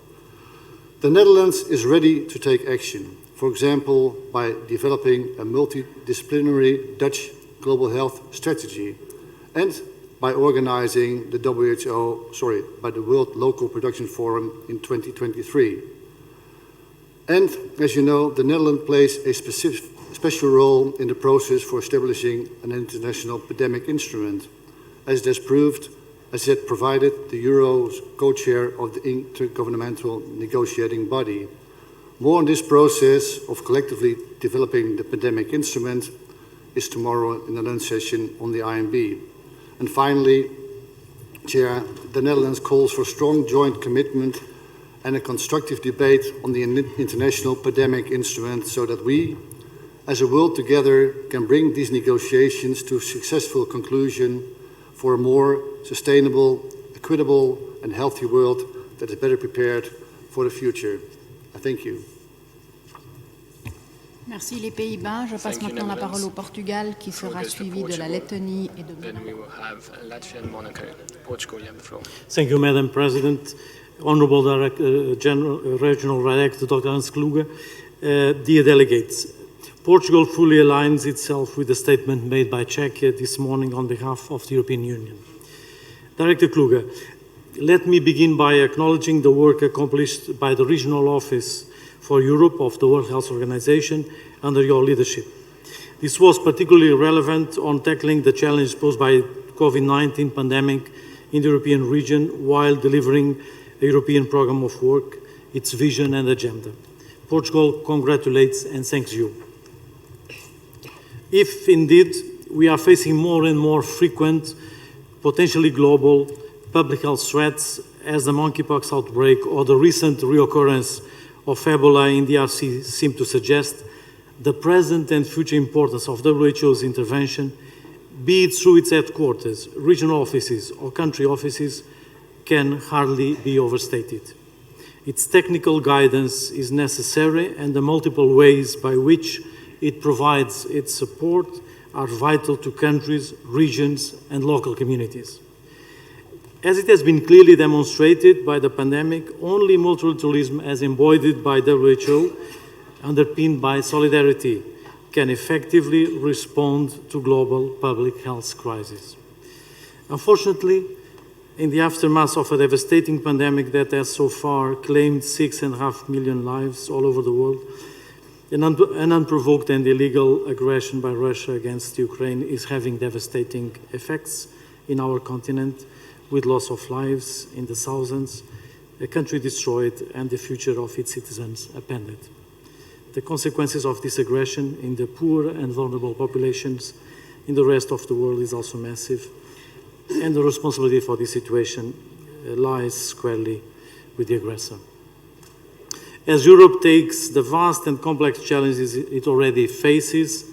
The Netherlands is ready to take action, for example, by developing a multidisciplinary Dutch global health strategy and by organizing the the World Local Production Forum in 2023. And, as you know, the Netherlands plays a special role in the process for establishing an international pandemic instrument, as it has proved, as it provided the Euro's co-chair of the intergovernmental negotiating body. More on this process of collectively developing the pandemic instrument is tomorrow in the lunch session on the IMB. And finally, Chair, the Netherlands calls for strong joint commitment and a constructive debate on the international pandemic instrument so that we, as a world together, can bring these negotiations to a successful conclusion for a more sustainable, equitable, and healthy world that is better prepared for the future. I thank you. Merci les Pays-Bas. Je passe maintenant la parole au Portugal, qui sera suivi de la Lettonie et de Thank you, Madam President. Honorable Regional Director, Dr. Hans Kluge, dear delegates. Portugal fully aligns itself with the statement made by Czechia this morning on behalf of the European Union. Director Kluge, let me begin by acknowledging the work accomplished by the Regional Office for Europe of the World Health Organization under your leadership. This was particularly relevant on tackling the challenge posed by COVID-19 pandemic in the European region while delivering a European program of work, its vision and agenda. Portugal congratulates and thanks you. If indeed we are facing more and more frequent, potentially global public health threats as the monkeypox outbreak or the recent reoccurrence of Ebola in the DRC seem to suggest, the present and future importance of WHO's intervention, be it through its headquarters, regional offices or country offices, can hardly be overstated. Its technical guidance is necessary and the multiple ways by which it provides its support are vital to countries, regions and local communities. As it has been clearly demonstrated by the pandemic, only multilateralism as embodied by WHO, underpinned by solidarity, can effectively respond to global public health crises. Unfortunately, in the aftermath of a devastating pandemic that has so far claimed 6.5 million lives all over the world, an unprovoked and illegal aggression by Russia against Ukraine is having devastating effects in our continent, with loss of lives in the thousands, a country destroyed, and the future of its citizens upended. The consequences of this aggression in the poor and vulnerable populations in the rest of the world is also massive, and the responsibility for this situation lies squarely with the aggressor. As Europe takes the vast and complex challenges it already faces,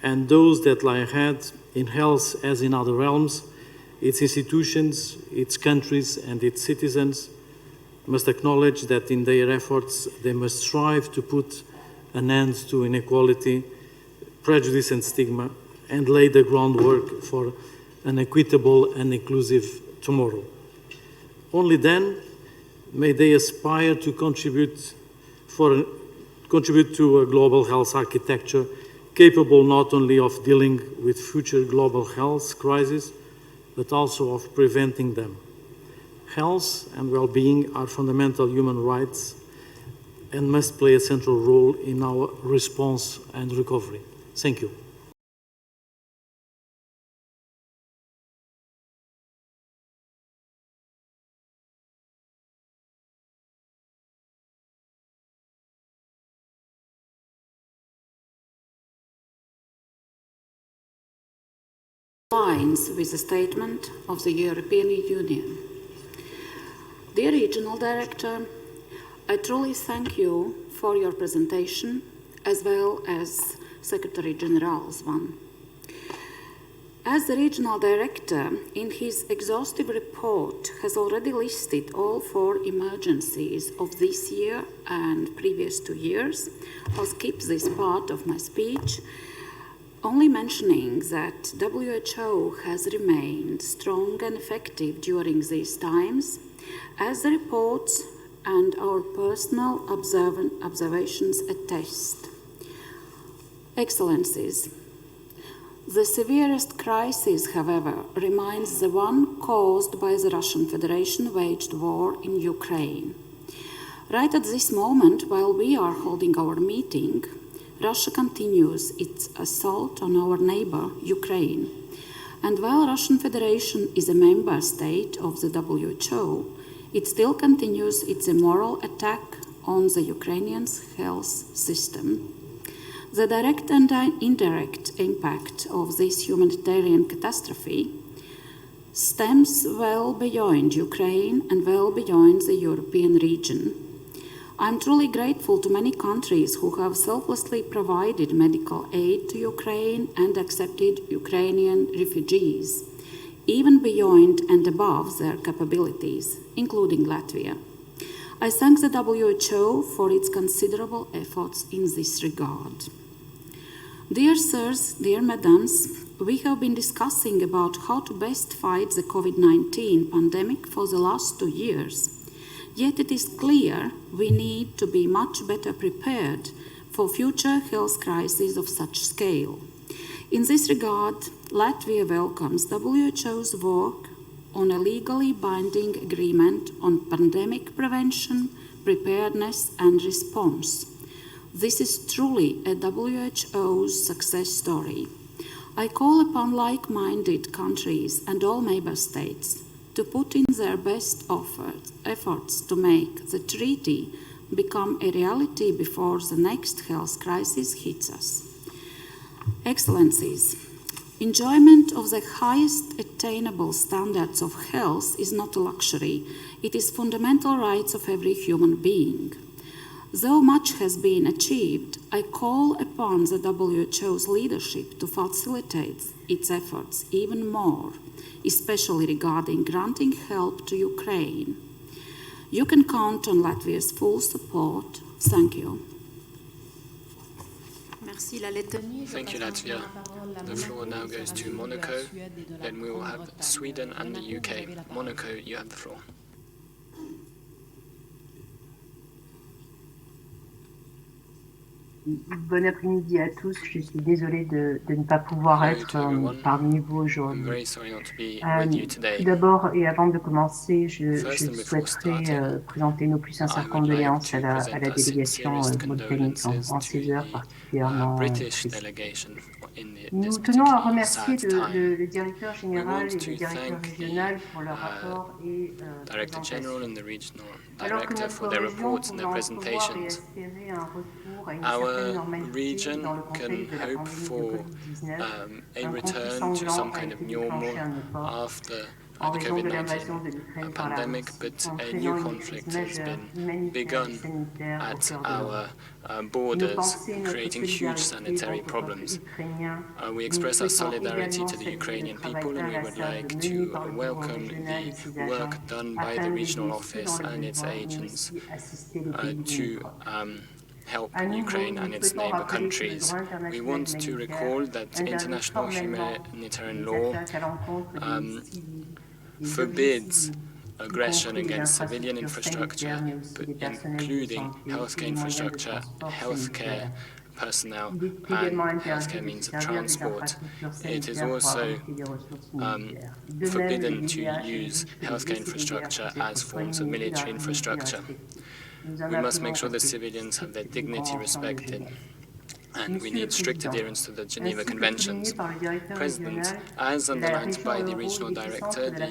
and those that lie ahead in health as in other realms, its institutions, its countries, and its citizens must acknowledge that in their efforts they must strive to put an end to inequality, prejudice, and stigma, and lay the groundwork for an equitable and inclusive tomorrow. Only then may they aspire to contribute to a global health architecture capable not only of dealing with future global health crises, but also of preventing them. Health and well-being are fundamental human rights and must play a central role in our response and recovery. Thank you. Aligns with the statement of the European Union. Dear Regional Director, I truly thank you for your presentation as well as Secretary General's one. As the Regional Director, in his exhaustive report, has already listed all 4 emergencies of this year and previous 2 years, I'll skip this part of my speech, only mentioning that WHO has remained strong and effective during these times, as the reports and our personal observations attest. Excellencies, the severest crisis, however, remains the one caused by the Russian Federation waged war in Ukraine. Right at this moment, while we are holding our meeting, Russia continues its assault on our neighbor, Ukraine. And while Russian Federation is a member state of the WHO, it still continues its immoral attack on the Ukrainian health system. The direct and indirect impact of this humanitarian catastrophe stems well beyond Ukraine and well beyond the European region. I'm truly grateful to many countries who have selflessly provided medical aid to Ukraine and accepted Ukrainian refugees, even beyond and above their capabilities, including Latvia. I thank the WHO for its considerable efforts in this regard. Dear sirs, dear madams, we have been discussing about how to best fight the COVID-19 pandemic for the last 2 years. Yet it is clear we need to be much better prepared for future health crises of such scale. In this regard, Latvia welcomes WHO's work on a legally binding agreement on pandemic prevention, preparedness, and response. This is truly a WHO's success story. I call upon like-minded countries and all member states to put in their best efforts to make the treaty become a reality before the next health crisis hits us. Excellencies, enjoyment of the highest attainable standards of health is not a luxury. It is fundamental rights of every human being. Though much has been achieved, I call upon the WHO's leadership to facilitate its efforts even more, especially regarding granting help to Ukraine. You can count on Latvia's full support. Thank you. Thank you, Latvia. The floor now goes to Monaco, then we will have Sweden and the UK. Monaco, you have the floor. Bon après-midi à tous. Je suis désolée de ne pas pouvoir être parmi vous aujourd'hui. Tout d'abord, et avant de commencer, je souhaiterais présenter nos plus sincères condoléances à la délégation britannique en ces heures particulièrement tristes. in this Nous tenons à particularly remercier sad time. le directeur général et le directeur régional pour leur rapport et Director General présentation. and the regional Alors que director notre for their région reports and pouvait their entrevoir et presentations. espérer un retour à une certaine Our normalité dans le region contexte de can la hope pandémie de for Covid-19, a un conflit return to sanglant some a kind of été normal déclenché à nos portes after en the raison de l'invasion de COVID-19 l'Ukraine par la pandemic, Russie, but a entraînant new une crise conflict has majeure been humanitaire et begun sanitaire au at cœur de our l'Europe. Nos borders, pensées, notre creating huge solidarité sanitary vont au peuple problems. ukrainien. We Nous express our souhaitons solidarity également to the saluer le Ukrainian travail people, and we would inlassable like mené to par le bureau welcome régional et the ses agents work done by the afin regional d'aider ceux office dans le and its besoin, mais agents aussi assister les pays to limitrophes. help À nouveau, Ukraine nous and its souhaitons neighbor rappeler que le countries. droit We international want to humanitaire recall that interdit international formellement humanitarian les law attaques à l'encontre des civils, des objets forbids civils, y aggression compris les against civilian infrastructures infrastructure, sanitaires, mais aussi but les personnels de including santé et healthcare les moyens de infrastructure, transport healthcare sanitaire. personnel, Il est and également interdit healthcare de means se of servir des transport. infrastructures It is sanitaires pour also abriter des ressources militaires. De même, forbidden le to DDH use exige que les healthcare décédés infrastructure puissent être as forms of soignés et military leur dignité infrastructure. respectée. Nous en We must appelons make sure au that respect civilians have their strict des dignity conventions de respected, Genève. and we Monsieur le need strict Président, adherence to the Geneva ainsi que Conventions. souligné par le directeur President, régional, as la underlined région by the euro regional est épicentre director, de la the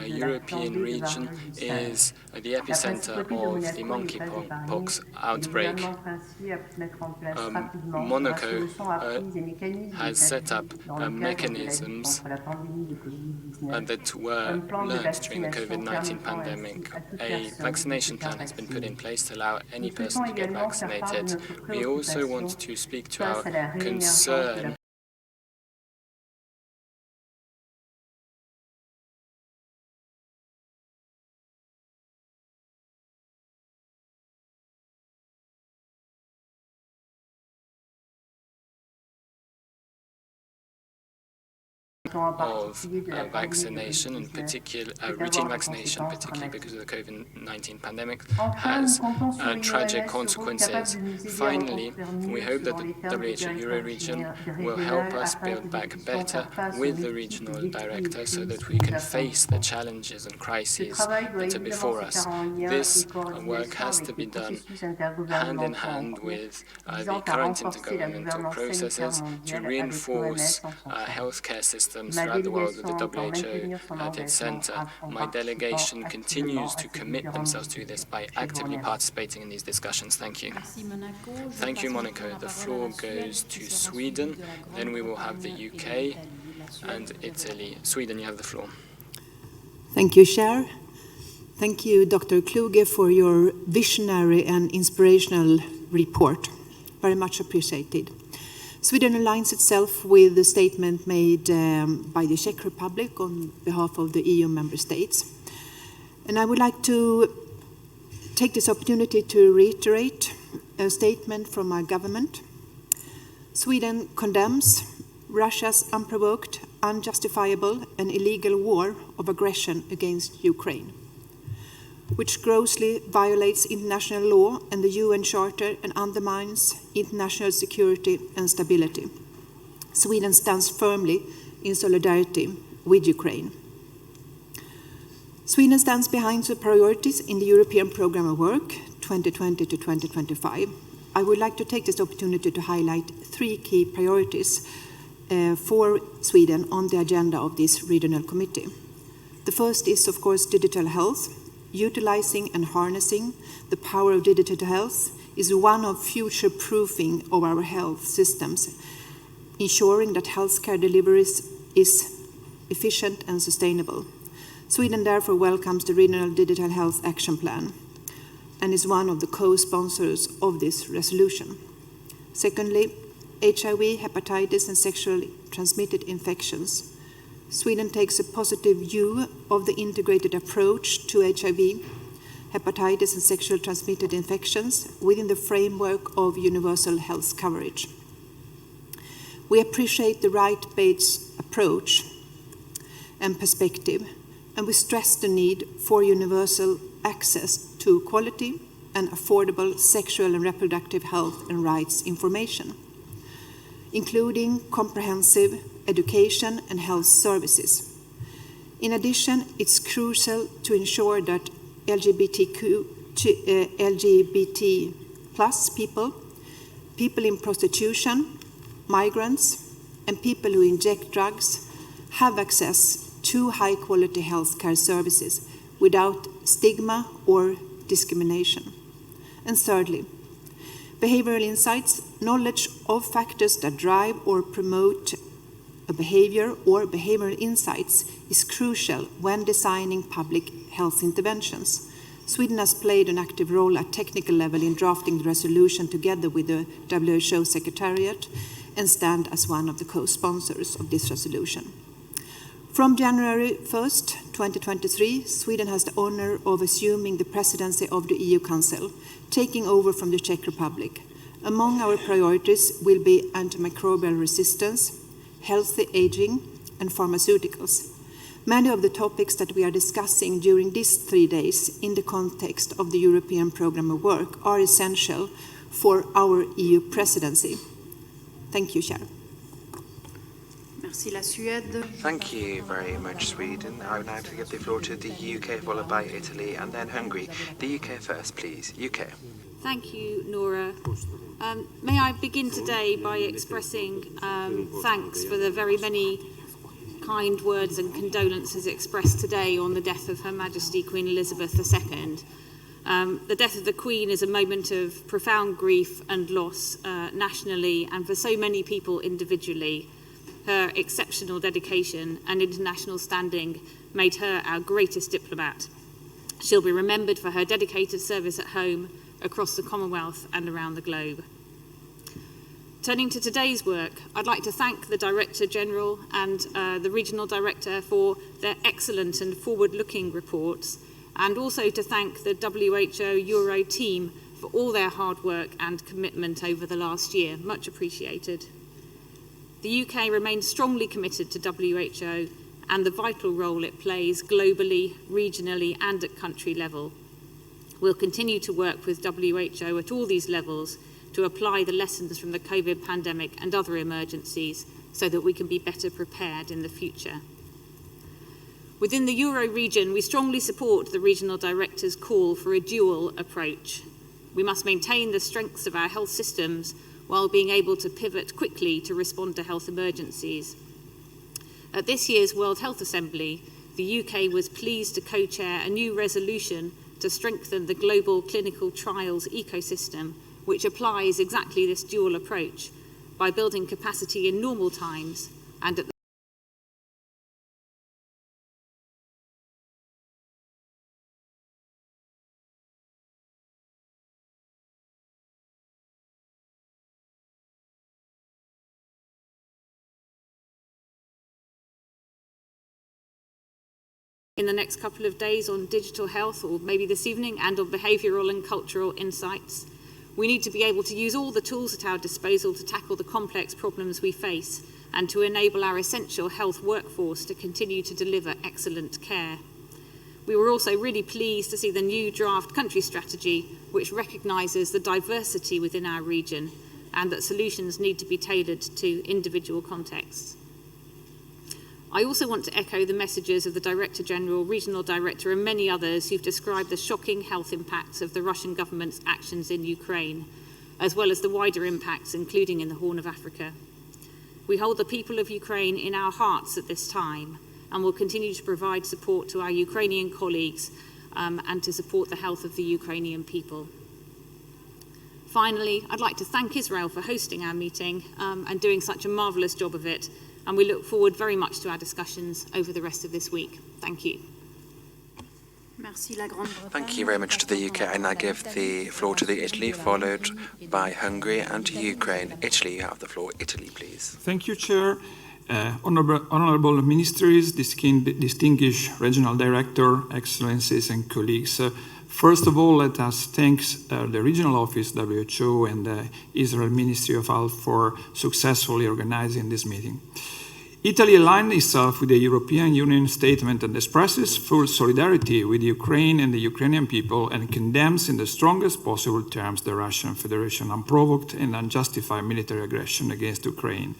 European European de region variole du Sahel. is the La epicenter principauté de of the Monaco n'est pas épargnée monkeypox et le outbreak. gouvernement français a pu mettre en place rapidement, Monaco grâce aux leçons apprises et mécanismes has set établis up dans le cadre de la lutte mechanisms contre la pandémie de Covid-19, that were un plan de learned during the vaccination COVID-19 permettant pandemic. ainsi à toute A personne vaccination de se faire plan has been put in vacciner. place to allow any Nous person souhaitons to get également faire part de vaccinated. notre We also want préoccupation to speak to our face à la réémergence de la concern of vaccination, in particular routine vaccination, particularly because of the COVID-19 pandemic, has tragic consequences. Finally, we hope that the WHO Euro region will help us build back better with the regional director so that we can face the challenges and crises that are before us. This work has to be done hand in hand with the current intergovernmental processes to reinforce healthcare systems throughout the world with the WHO at its center. My delegation continues to commit themselves to this by actively participating in these discussions. Thank you. Thank you, Monaco. The floor goes to Sweden, then we will have the UK and Italy. Sweden, you have the floor. Thank you, Chair. Thank you, Dr. Kluge, for your visionary and inspirational report. Very much appreciated. Sweden aligns itself with the statement made by the Czech Republic on behalf of the EU member states. And I would like to take this opportunity to reiterate a statement from our government. Sweden condemns Russia's unprovoked, unjustifiable and illegal war of aggression against Ukraine, which grossly violates international law and the UN Charter and undermines international security and stability. Sweden stands firmly in solidarity with Ukraine. Sweden stands behind the priorities in the European Programme of Work 2020 to 2025. I would like to take this opportunity to highlight three key priorities for Sweden on the agenda of this regional committee. The first is, of course, digital health. Utilizing and harnessing the power of digital health is one of future-proofing of our health systems, ensuring that healthcare delivery is efficient and sustainable. Sweden therefore welcomes the Regional Digital Health Action Plan and is one of the co-sponsors of this resolution. Secondly, HIV, hepatitis, and sexually transmitted infections. Sweden takes a positive view of the integrated approach to HIV, hepatitis, and sexually transmitted infections within the framework of universal health coverage. We appreciate the right-based approach and perspective, and we stress the need for universal access to quality and affordable sexual and reproductive health and rights information, including comprehensive education and health services. In addition, it's crucial to ensure that LGBT plus people in prostitution, migrants, and people who inject drugs have access to high-quality healthcare services without stigma or discrimination. And thirdly, behavioral insights, knowledge of factors that drive or promote a behavior or behavioral insights is crucial when designing public health interventions. Sweden has played an active role at technical level in drafting the resolution together with the WHO Secretariat and stand as one of the co-sponsors of this resolution. From January 1st, 2023, Sweden has the honor of assuming the presidency of the EU Council, taking over from the Czech Republic. Among our priorities will be antimicrobial resistance, healthy aging, and pharmaceuticals. Many of the topics that we are discussing during these 3 days in the context of the European Programme of Work are essential for our EU presidency. Thank you, Chair. Merci la Suède. Thank you very much, Sweden. I would now like to give the floor to the UK, followed by Italy, and then Hungary. The UK first, please. UK. Thank you, Nora. May I begin today by expressing thanks for the very many kind words and condolences expressed today on the death of Her Majesty Queen Elizabeth II. The death of the Queen is a moment of profound grief and loss nationally and for so many people individually. Her exceptional dedication and international standing made her our greatest diplomat. She'll be remembered for her dedicated service at home, across the Commonwealth and around the globe. Turning to today's work, I'd like to thank the Director General and the Regional Director for their excellent and forward-looking reports, and also to thank the WHO Euro team for all their hard work and commitment over the last year. Much appreciated. The UK remains strongly committed to WHO and the vital role it plays globally, regionally, and at country level. We'll continue to work with WHO at all these levels to apply the lessons from the COVID pandemic and other emergencies so that we can be better prepared in the future. Within the Euro region, we strongly support the Regional Director's call for a dual approach. We must maintain the strengths of our health systems while being able to pivot quickly to respond to health emergencies. At this year's World Health Assembly, the UK was pleased to co-chair a new resolution to strengthen the global clinical trials ecosystem, which applies exactly this dual approach by building capacity in normal times and at the in the next couple of days on digital health, or maybe this evening, and on behavioural and cultural insights. We need to be able to use all the tools at our disposal to tackle the complex problems we face and to enable our essential health workforce to continue to deliver excellent care. We were also really pleased to see the new draft country strategy, which recognises the diversity within our region and that solutions need to be tailored to individual contexts. I also want to echo the messages of the Director General, Regional Director, and many others who've described the shocking health impacts of the Russian government's actions in Ukraine, as well as the wider impacts, including in the Horn of Africa. We hold the people of Ukraine in our hearts at this time and will continue to provide support to our Ukrainian colleagues and to support the health of the Ukrainian people. Finally, I'd like to thank Israel for hosting our meeting and doing such a marvellous job of it. And we look forward very much to our discussions over the rest of this week. Thank you. Thank you very much to the UK, and I give the floor to the Italy, followed by Hungary and to Ukraine. Italy, you have the floor. Italy, please. Thank you, Chair. Honorable Ministers, distinguished Regional Director, Excellencies and colleagues. First of all, let us thank the Regional Office, WHO, and the Israel Ministry of Health for successfully organizing this meeting. Italy aligned itself with the European Union statement and expresses full solidarity with Ukraine and the Ukrainian people and condemns in the strongest possible terms the Russian Federation unprovoked and unjustified military aggression against Ukraine.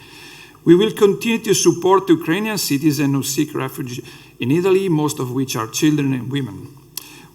We will continue to support Ukrainian citizens who seek refuge in Italy, most of which are children and women.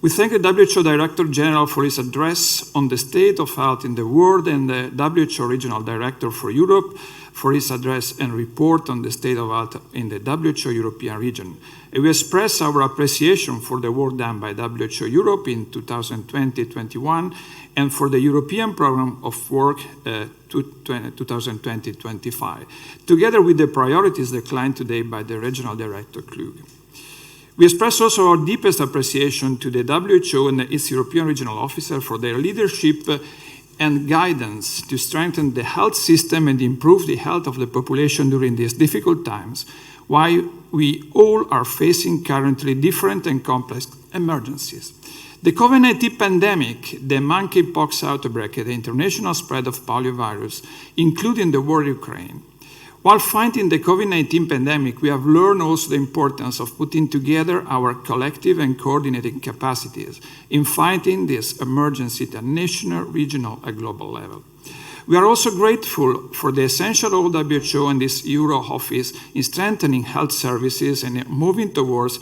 We thank the WHO Director General for his address on the state of health in the world and the WHO Regional Director for Europe for his address and report on the state of health in the WHO European region. And we express our appreciation for the work done by WHO Europe in 2020-21 and for the European Programme of Work 2020-25, together with the priorities declined today by the Regional Director Kluge. We express also our deepest appreciation to the WHO and its European Regional Officer for their leadership and guidance to strengthen the health system and improve the health of the population during these difficult times, while we all are facing currently different and complex emergencies. The COVID-19 pandemic, the monkeypox outbreak, and the international spread of poliovirus, including the war in Ukraine. While fighting the COVID-19 pandemic, we have learned also the importance of putting together our collective and coordinating capacities in fighting this emergency at a national, regional, and global level. We are also grateful for the essential role of WHO and this Euro office in strengthening health services and moving towards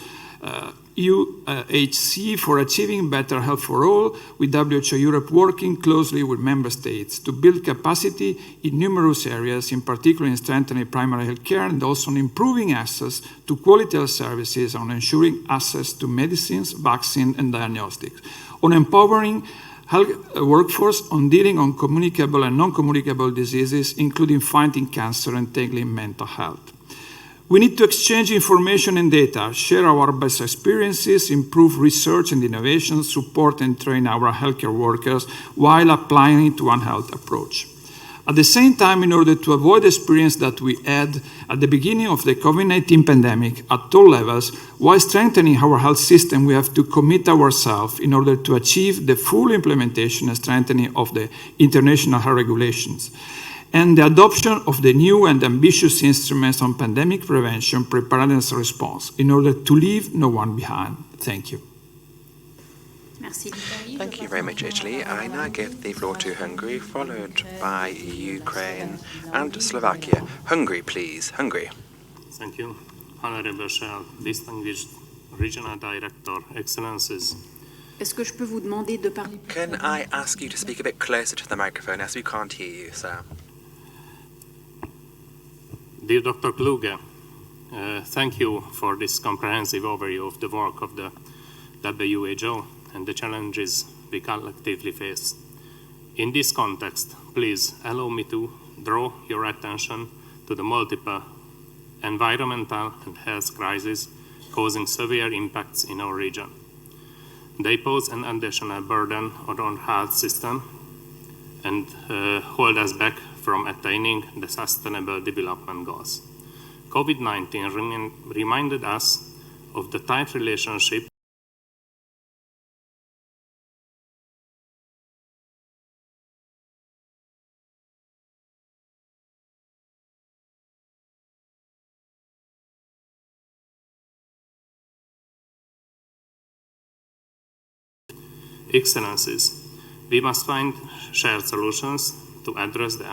UHC for achieving better health for all, with WHO Europe working closely with member states to build capacity in numerous areas, in particular in strengthening primary health care and also on improving access to quality health services, on ensuring access to medicines, vaccines, and diagnostics, on empowering health workforce, on dealing on communicable and non-communicable diseases, including fighting cancer and tackling mental health. We need to exchange information and data, share our best experiences, improve research and innovation, support and train our healthcare workers while applying it to One Health approach. At the same time, in order to avoid the experience that we had at the beginning of the COVID-19 pandemic at all levels, while strengthening our health system, we have to commit ourselves in order to achieve the full implementation and strengthening of the international health regulations, and the adoption of the new and ambitious instruments on pandemic prevention, preparedness and response, in order to leave no one behind. Thank you. Thank you very much, Italy. I now give the floor to Hungary, followed by Ukraine and Slovakia. Hungary, please. Hungary. Thank you. Honorable Shell, distinguished Regional Director, Excellencies. Est-ce que je peux vous demander de parler? Can I ask you to speak a bit closer to the microphone, as we can't hear you, sir? Dear Dr. Kluge, thank you for this comprehensive overview of the work of the WHO and the challenges we collectively face. In this context, please allow me to draw your attention to the multiple environmental and health crises causing severe impacts in our region. They pose an additional burden on our health system and hold us back from attaining the Sustainable Development Goals. COVID-19 reminded us of the tight relationship Excellencies, we must find shared solutions to address the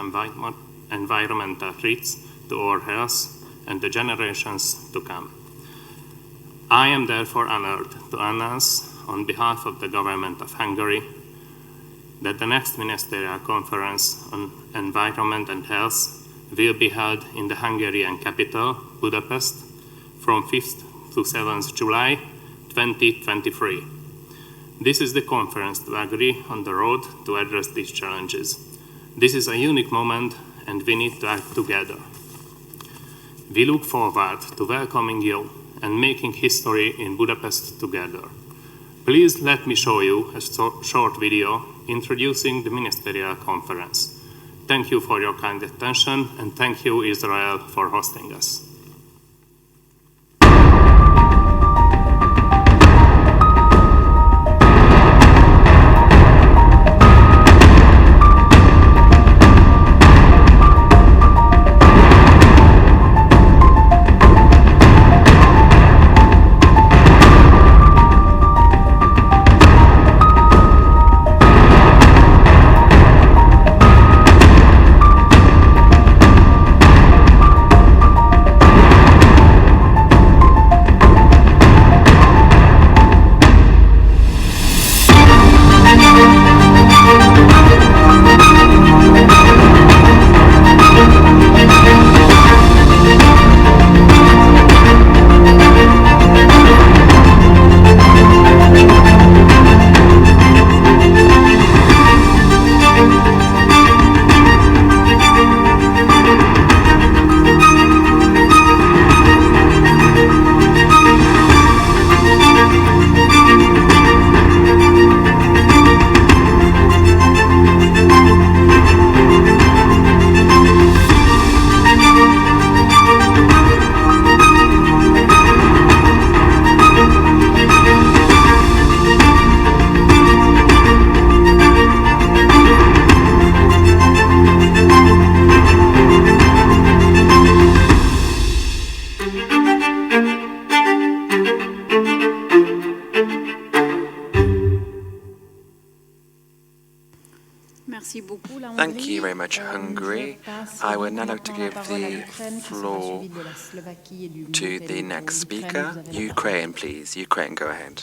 environmental threats to our health and the generations to come. I am therefore honored to announce on behalf of the government of Hungary that the next ministerial conference on environment and health will be held in the Hungarian capital, Budapest, from 5th to 7th July 2023. This is the conference to agree on the road to address these challenges. This is a unique moment and we need to act together. We look forward to welcoming you and making history in Budapest together. Please let me show you a short video introducing the ministerial conference. Thank you for your kind attention and thank you, Israel, for hosting us. Thank you very much, Hungary. I would now like to give the floor to the next speaker. Ukraine, please. Ukraine, go ahead.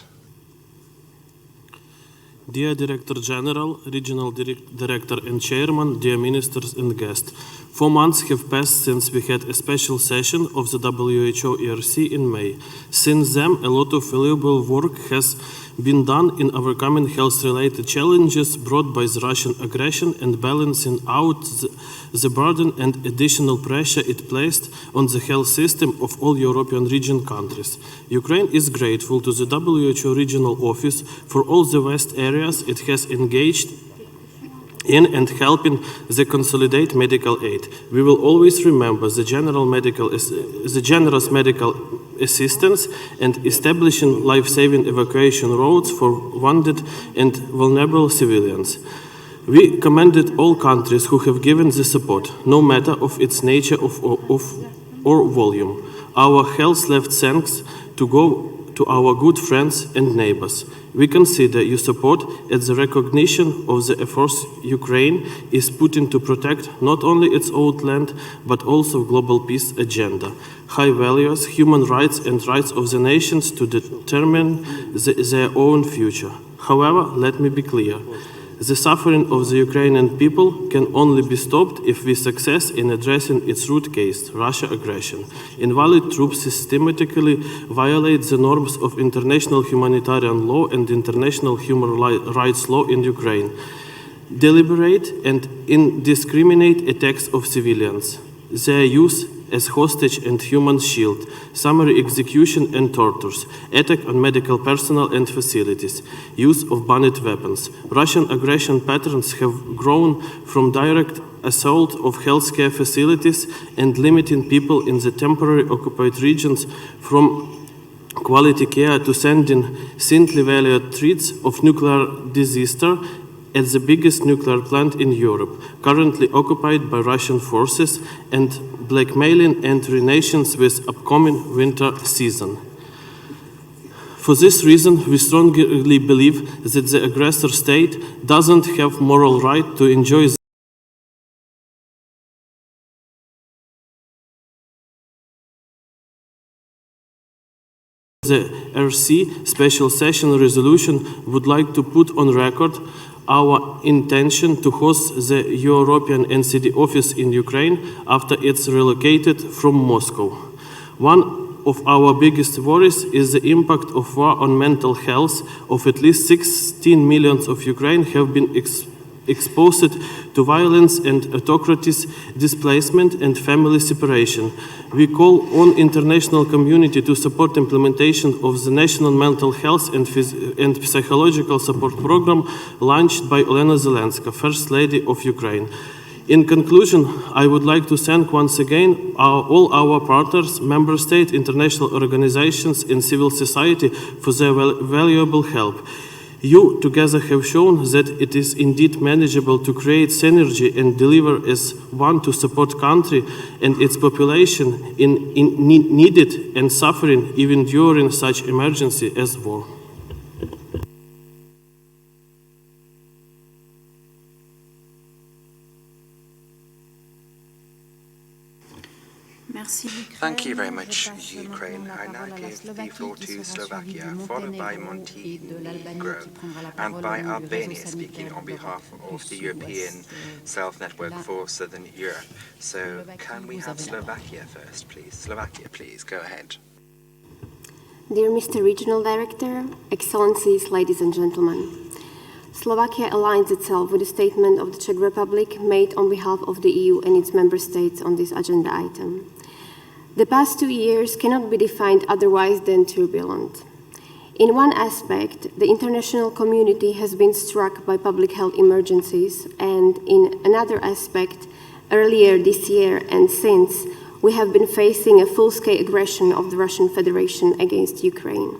Dear Director General, Regional Director and Chairman, dear Ministers and guests, 4 months have passed since we had a special session of the WHO ERC in May. Since then, a lot of valuable work has been done in overcoming health-related challenges brought by the Russian aggression and balancing out the burden and additional pressure it placed on the health system of all European region countries. Ukraine is grateful to the WHO Regional Office for all the vast areas it has engaged in and helping the consolidate medical aid. We will always remember the generous medical assistance and establishing life-saving evacuation routes for wounded and vulnerable civilians. We commended all countries who have given the support, no matter of its nature or volume. Our health left thanks to go to our good friends and neighbors. We consider your support as the recognition of the efforts Ukraine is putting to protect not only its own land, but also global peace agenda, high values, human rights and rights of the nations to determine their own future. However, let me be clear. The suffering of the Ukrainian people can only be stopped if we succeed in addressing its root cause, Russia aggression. Invalid troops systematically violate the norms of international humanitarian law and international human rights law in Ukraine. Deliberate and indiscriminate attacks of civilians, their use as hostage and human shield, summary execution and tortures, attack on medical personnel and facilities, use of banned weapons. Russian aggression patterns have grown from direct assault of healthcare facilities and limiting people in the temporary occupied regions from quality care to sending saintly valued threats of nuclear disaster at the biggest nuclear plant in Europe, currently occupied by Russian forces, and blackmailing entry nations with upcoming winter season. For this reason, we strongly believe that the aggressor state doesn't have moral right to enjoy the RC special session resolution would like to put on record our intention to host the European NCD office in Ukraine after it's relocated from Moscow. One of our biggest worries is the impact of war on mental health of at least 16 million of Ukrainians have been exposed to violence and autocracy, displacement and family separation. We call on international community to support implementation of the National Mental Health and Psychological Support Program launched by Olena Zelenska, First Lady of Ukraine. In conclusion, I would like to thank once again all our partners, member states, international organizations and civil society for their valuable help. You together have shown that it is indeed manageable to create synergy and deliver as one to support country and its population in needed and suffering even during such emergency as war. Thank you very much, Ukraine. I now give the floor to Slovakia, followed by Montenegro, and by Albania, speaking on behalf of the European Self-Network for Southern Europe. So can we have Slovakia first, please? Slovakia, please, go ahead. Dear Mr. Regional Director, Excellencies, ladies and gentlemen, Slovakia aligns itself with the statement of the Czech Republic made on behalf of the EU and its member states on this agenda item. The past 2 years cannot be defined otherwise than turbulent. In one aspect, the international community has been struck by public health emergencies, and in another aspect, earlier this year and since, we have been facing a full-scale aggression of the Russian Federation against Ukraine.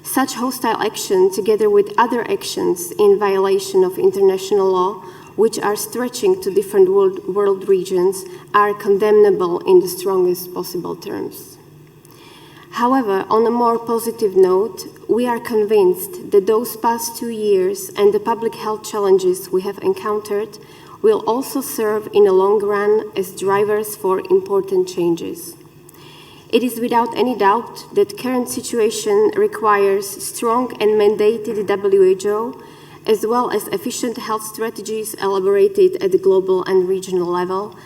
Such hostile action, together with other actions in violation of international law, which are stretching to different world regions, are condemnable in the strongest possible terms. However, on a more positive note, we are convinced that those past 2 years and the public health challenges we have encountered will also serve in the long run as drivers for important changes. It is without any doubt that current situation requires strong and mandated WHO, as well as efficient health strategies elaborated at the global and regional level,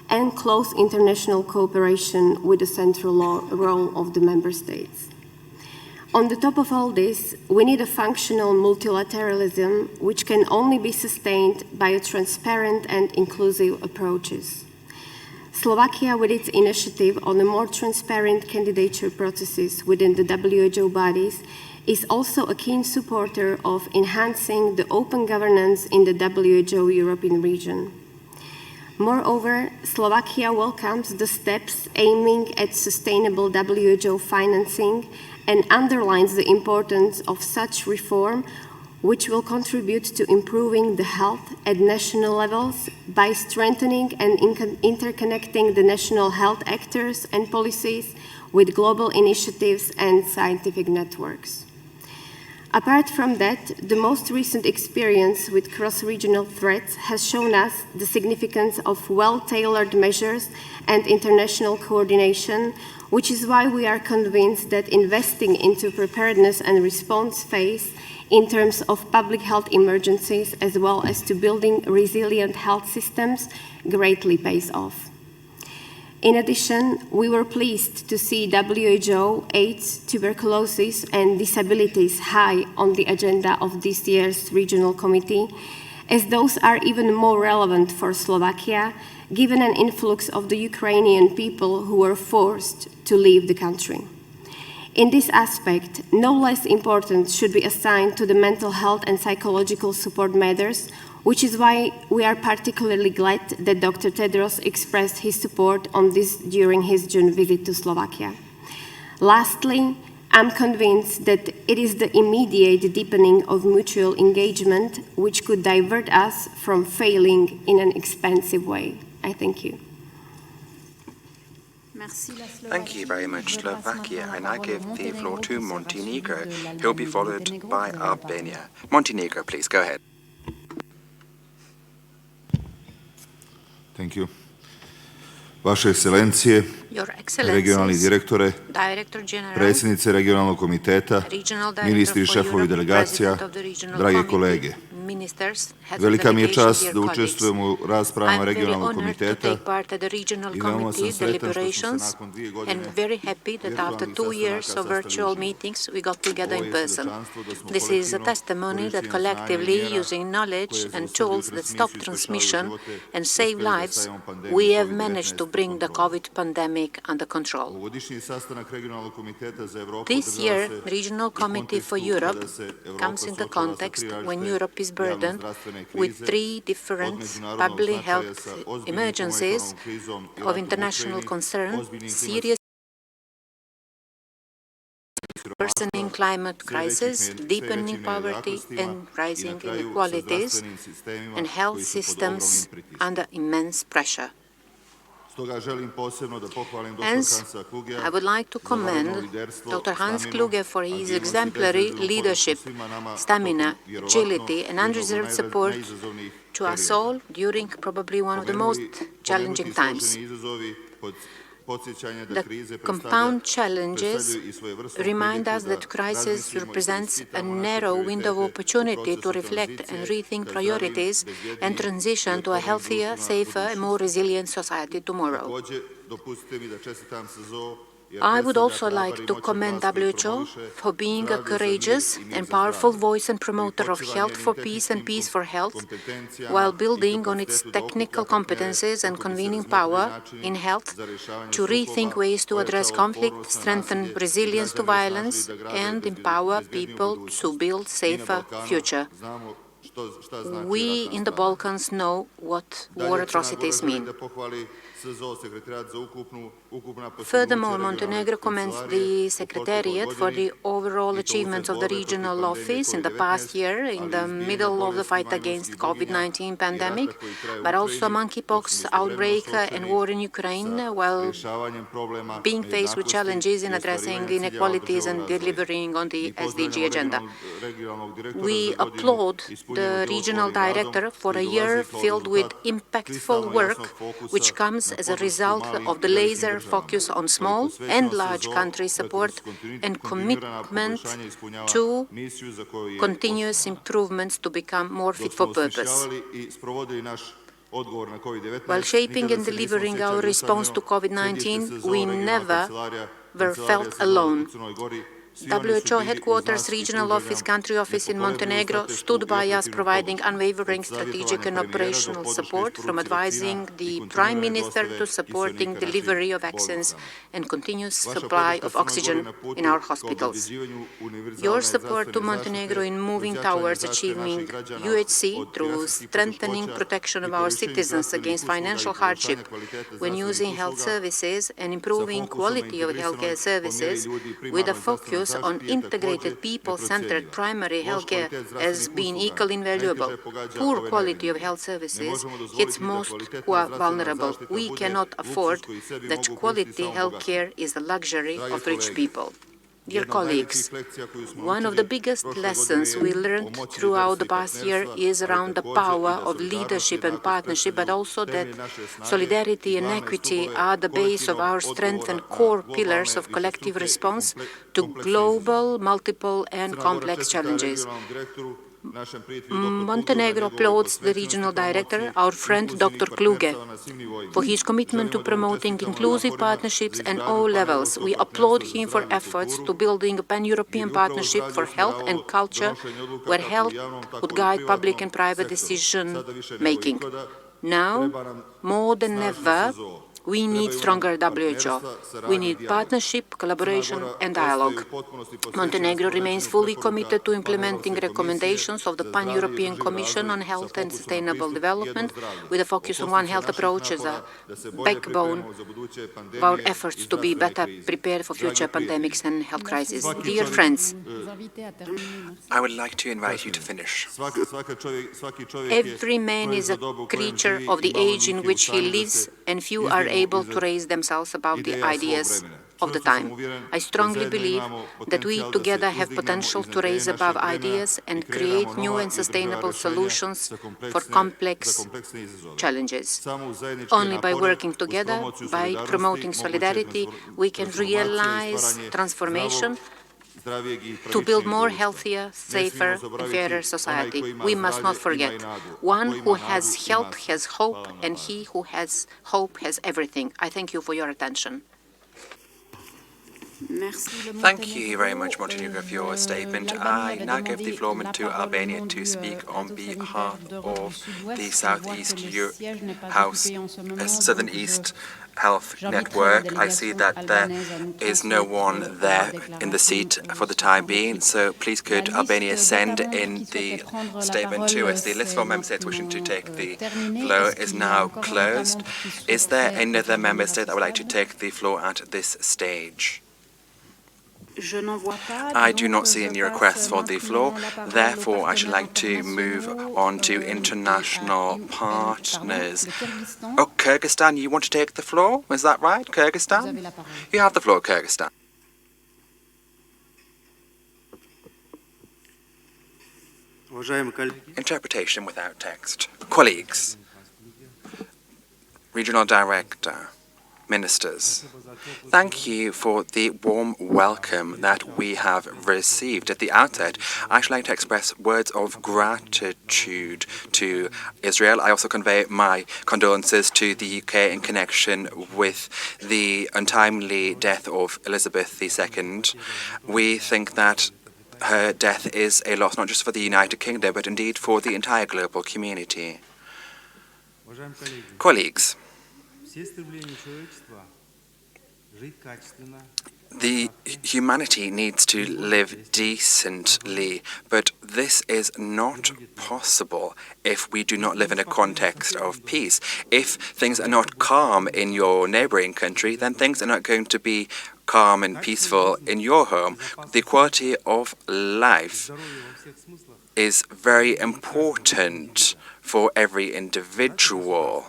and close international cooperation with the central role of the member states. On the top of all this, we need a functional multilateralism which can only be sustained by a transparent and inclusive approaches. Slovakia, with its initiative on the more transparent candidature processes within the WHO bodies, is also a keen supporter of enhancing the open governance in the WHO European region. Moreover, Slovakia welcomes the steps aiming at sustainable WHO financing and underlines the importance of such reform, which will contribute to improving the health at national levels by strengthening and interconnecting the national health actors and policies with global initiatives and scientific networks. Apart from that, the most recent experience with cross-regional threats has shown us the significance of well-tailored measures and international coordination, which is why we are convinced that investing into preparedness and response phase in terms of public health emergencies as well as to building resilient health systems greatly pays off. In addition, we were pleased to see WHO, AIDS, tuberculosis, and disabilities high on the agenda of this year's regional committee, as those are even more relevant for Slovakia, given an influx of the Ukrainian people who were forced to leave the country. In this aspect, no less importance should be assigned to the mental health and psychological support matters, which is why we are particularly glad that Dr. Tedros expressed his support on this during his June visit to Slovakia. Lastly, I'm convinced that it is the immediate deepening of mutual engagement which could divert us from failing in an expensive way. I thank you. Thank you very much, Slovakia. And I give the floor to Montenegro, who will be followed by Albania. Montenegro, please, go ahead. Thank you. Vaše ekscelencije, regionalni direktore, predsjednice regionalnog komiteta, ministri i šefovi delegacija, drage kolege. Velika mi je čast da učestvujem u raspravama regionalnog komiteta i veoma sam sretan što smo se nakon 2 godine virtualnih sastanaka This is a testimony that collectively, using knowledge and tools that stop transmission and save lives, we have managed to bring the COVID pandemic under control. This year, Regional Committee for Europe comes in the context when Europe is burdened with 3 different public health emergencies of international concern: serious worsening climate crisis, deepening poverty and rising inequalities, and health systems under immense pressure. Hence, I would like to commend Dr. Hans Kluge for his exemplary leadership, stamina, agility, and unreserved support to us all during probably one of the most challenging times. The compound challenges remind us that crisis represents a narrow window of opportunity to reflect and rethink priorities and transition to a healthier, safer, and more resilient society tomorrow. I would also like to commend WHO for being a courageous and powerful voice and promoter of health for peace and peace for health, while building on its technical competences and convening power in health to rethink ways to address conflict, strengthen resilience to violence, and empower people to build a safer future. We in the Balkans know what war atrocities mean. Furthermore, Montenegro commends the Secretariat for the overall achievements of the regional office in the past year in the middle of the fight against COVID-19 pandemic, but also monkeypox outbreak and war in Ukraine, while being faced with challenges in addressing inequalities and delivering on the SDG agenda. We applaud the regional director for a year filled with impactful work, which comes as a result of the laser focus on small and large country support and commitment to continuous improvements to become more fit for purpose. While shaping and delivering our response to COVID-19, we never were felt alone. WHO headquarters, regional office, country office in Montenegro stood by us, providing unwavering strategic and operational support, from advising the Prime Minister to supporting delivery of vaccines and continuous supply of oxygen in our hospitals. Your support to Montenegro in moving towards achieving UHC through strengthening protection of our citizens against financial hardship when using health services and improving quality of healthcare services with a focus on integrated people-centered primary healthcare has been equally invaluable. Poor quality of health services hits most who are vulnerable. We cannot afford that quality healthcare is the luxury of rich people. Dear colleagues, one of the biggest lessons we learned throughout the past year is around the power of leadership and partnership, but also that solidarity and equity are the base of our strength and core pillars of collective response to global, multiple and complex challenges. Montenegro applauds the regional director, our friend Dr. Kluge, for his commitment to promoting inclusive partnerships at all levels. We applaud him for efforts to building a pan-European partnership for health and culture, where health would guide public and private decision-making. Now, more than ever, we need stronger WHO. We need partnership, collaboration and dialogue. Montenegro remains fully committed to implementing recommendations of the Pan-European Commission on Health and Sustainable Development, with a focus on One Health approach as a backbone of our efforts to be better prepared for future pandemics and health crises. Dear friends, I would like to invite you to finish. Every man is a creature of the age in which he lives, and few are able to raise themselves above the ideas of the time. I strongly believe that we together have potential to raise above ideas and create new and sustainable solutions for complex challenges. Only by working together, by promoting solidarity, we can realize transformation to build more healthier, safer and fairer society. We must not forget, one who has health has hope, and he who has hope has everything. I thank you for your attention. Thank you very much, Montenegro, for your statement. I now give the floor to Albania to speak on behalf of the Southern East Health Network. I see that there is no one there in the seat for the time being, so please could Albania send in the statement to us. The list of member states wishing to take the floor is now closed. Is there another member state that would like to take the floor at this stage? I do not see any requests for the floor. Therefore, I should like to move on to international partners. Oh, Kyrgyzstan, you want to take the floor? Is that right, Kyrgyzstan? You have the floor, Kyrgyzstan. Interpretation without text. Colleagues, Regional Director, Ministers, thank you for the warm welcome that we have received. At the outset, I should like to express words of gratitude to Israel. I also convey my condolences to the UK in connection with the untimely death of Elizabeth II. We think that her death is a loss not just for the United Kingdom, but indeed for the entire global community. Colleagues, the humanity needs to live decently, but this is not possible if we do not live in a context of peace. If things are not calm in your neighboring country, then things are not going to be calm and peaceful in your home. The quality of life is very important for every individual.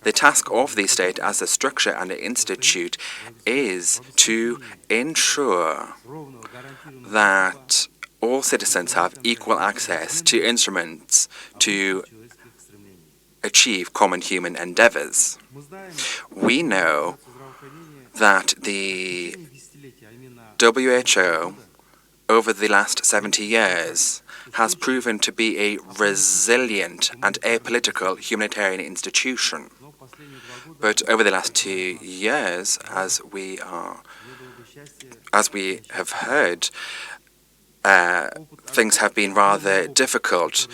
The task of the state as a structure and an institute is to ensure that all citizens have equal access to instruments to achieve common human endeavors. We know that the WHO, over the last 70 years, has proven to be a resilient and apolitical humanitarian institution. But over the last 2 years, as we have heard, things have been rather difficult.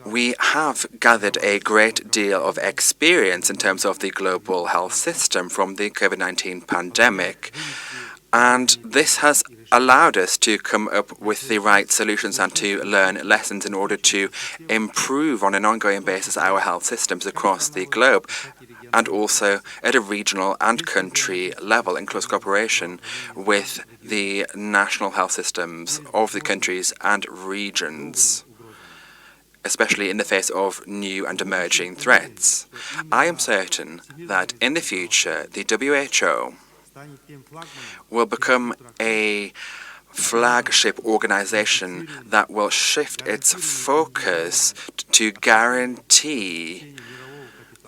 We have gathered a great deal of experience in terms of the global health system from the COVID-19 pandemic, and this has allowed us to come up with the right solutions and to learn lessons in order to improve on an ongoing basis our health systems across the globe, and also at a regional and country level in close cooperation with the national health systems of the countries and regions, especially in the face of new and emerging threats. I am certain that in the future, the WHO will become a flagship organization that will shift its focus to guarantee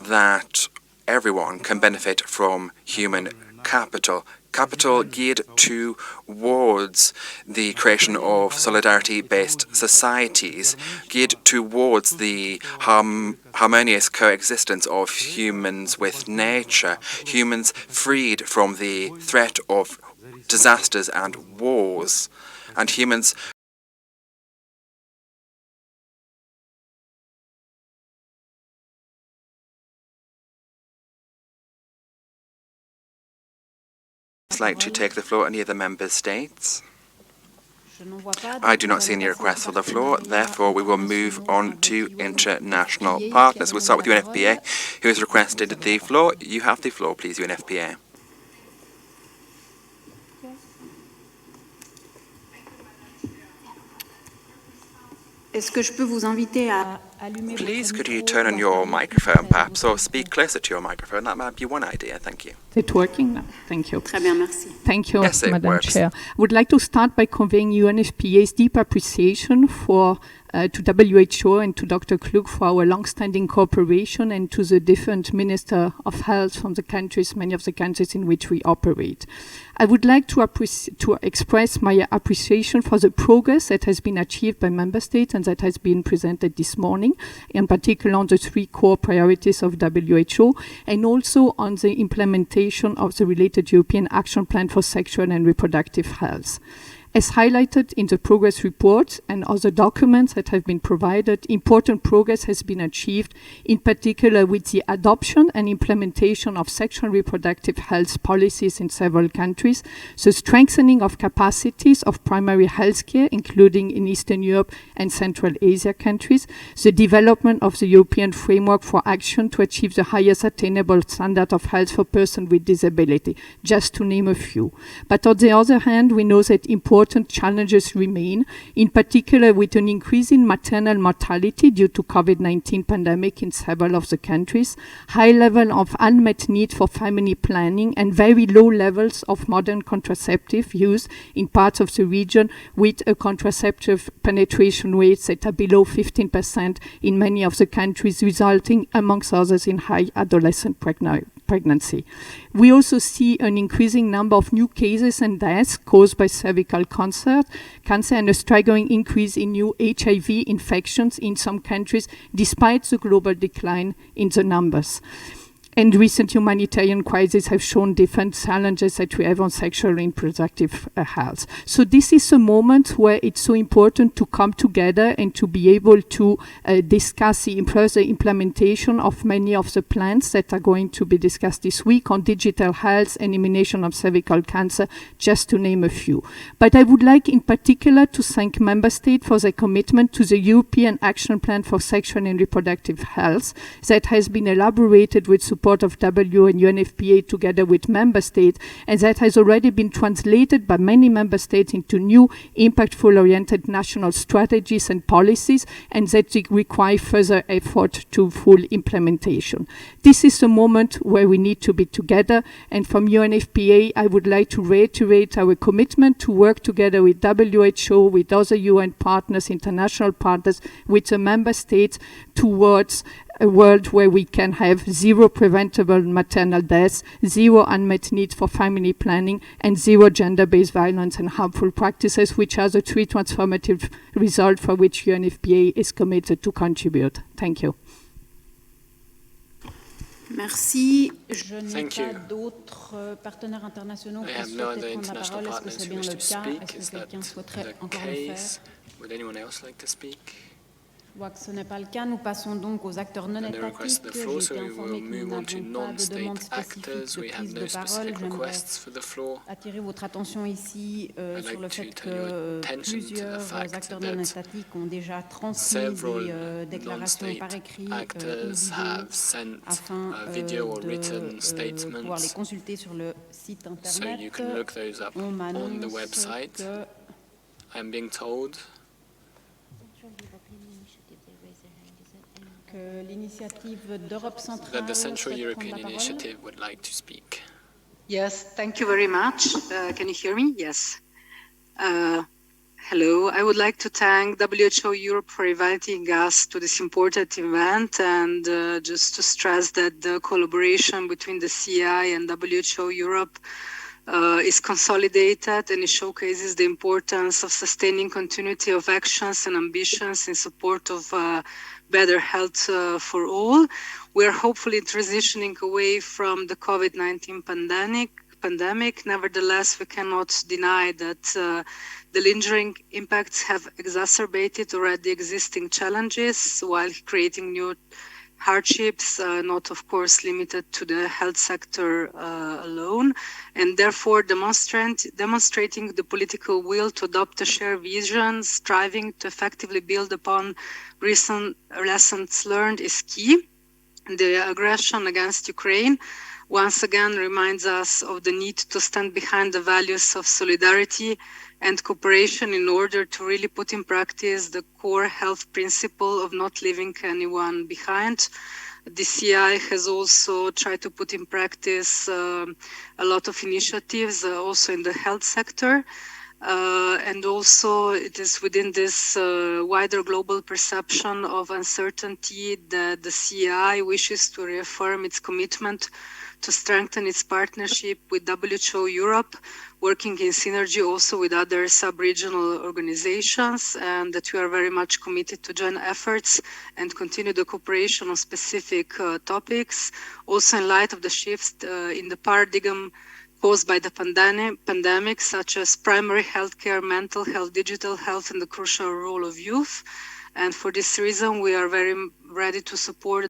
that everyone can benefit from human capital. Capital geared towards the creation of solidarity-based societies, geared towards the harmonious coexistence of humans with nature, humans freed from the threat of disasters and wars, and humans like to take the floor, any of the member states? I do not see any requests for the floor, therefore we will move on to international partners. We'll start with UNFPA, who has requested the floor. You have the floor, please, UNFPA. Please, could you turn on your microphone, perhaps, or speak closer to your microphone? That might be one idea. Thank you. Is it working now? Thank you. Très bien, merci. Thank you, Yes, Madam works. Chair. I would like to start by conveying UNFPA's deep appreciation to WHO and to Dr. Klug for our long-standing cooperation, and to the different Minister of Health from the countries, many of the countries in which we operate. I would like to express my appreciation for the progress that has been achieved by Member States and that has been presented this morning, in particular on the 3 core priorities of WHO, and also on the implementation of the related European Action Plan for Sexual and Reproductive Health. As highlighted in the progress report and other documents that have been provided, important progress has been achieved, in particular with the adoption and implementation of sexual and reproductive health policies in several countries, the strengthening of capacities of primary health care, including in Eastern Europe and Central Asia countries, the development of the European framework for action to achieve the highest attainable standard of health for persons with disability, just to name a few. But on the other hand, we know that important challenges remain, in particular with an increase in maternal mortality due to COVID-19 pandemic in several of the countries, high level of unmet need for family planning, and very low levels of modern contraceptive use in parts of the region, with a contraceptive penetration rates that are below 15% in many of the countries, resulting, amongst others, in high adolescent pregnancy. We also see an increasing number of new cases and deaths caused by cervical cancer and a staggering increase in new HIV infections in some countries, despite the global decline in the numbers. And recent humanitarian crises have shown different challenges that we have on sexual and reproductive health. So this is a moment where it's so important to come together and to be able to discuss the implementation of many of the plans that are going to be discussed this week on digital health and elimination of cervical cancer, just to name a few. But I would like in particular to thank Member States for their commitment to the European Action Plan for Sexual and Reproductive Health that has been elaborated with support support of W and UNFPA together with member states, and that has already been translated by many member states into new impactful-oriented national strategies and policies, and that require further effort to full implementation. This is a moment where we need to be together, and from UNFPA, I would like to reiterate our commitment to work together with WHO, with other UN partners, international partners, with the member states towards a world where we can have zero preventable maternal deaths, zero unmet needs for family planning, and zero gender-based violence and harmful practices, which are the three transformative results for which UNFPA is committed to contribute. Thank you. Merci. Je n'ai pas d'autres partenaires internationaux qui souhaitaient prendre la parole. Est-ce que c'est bien le cas? Est-ce que quelqu'un souhaiterait encore le faire? Je vois que ce n'est pas le cas. Nous passons donc aux acteurs non étatiques. J'ai été informé que nous n'avons pas de demande spécifique de prise de parole. J'aimerais attirer votre attention ici sur le fait que plusieurs acteurs non étatiques ont déjà transmis des déclarations par écrit ou vidéo afin de pouvoir les consulter sur le site internet. On m'annonce que l'initiative d'Europe centrale the Central souhaite European prendre la Initiative parole. would like to speak. Yes, thank you very much. Can you hear me? Yes. Hello, I would like to thank WHO Europe for inviting us to this important event, and just to stress that the collaboration between the CI and WHO Europe is consolidated, and it showcases the importance of sustaining continuity of actions and ambitions in support of better health for all. We are hopefully transitioning away from the COVID-19 pandemic. Nevertheless, we cannot deny that the lingering impacts have exacerbated already existing challenges while creating new hardships, not of course limited to the health sector alone, and therefore demonstrating the political will to adopt a shared vision, striving to effectively build upon recent lessons learned is key. The aggression against Ukraine once again reminds us of the need to stand behind the values of solidarity and cooperation in order to really put in practice the core health principle of not leaving anyone behind. The CI has also tried to put in practice a lot of initiatives also in the health sector. And also it is within this wider global perception of uncertainty that the CI wishes to reaffirm its commitment to strengthen its partnership with WHO Europe, working in synergy also with other sub-regional organizations, and that we are very much committed to join efforts and continue the cooperation on specific topics. Also in light of the shifts in the paradigm caused by the pandemic, such as primary healthcare, mental health, digital health, and the crucial role of youth. And for this reason, we are very ready to support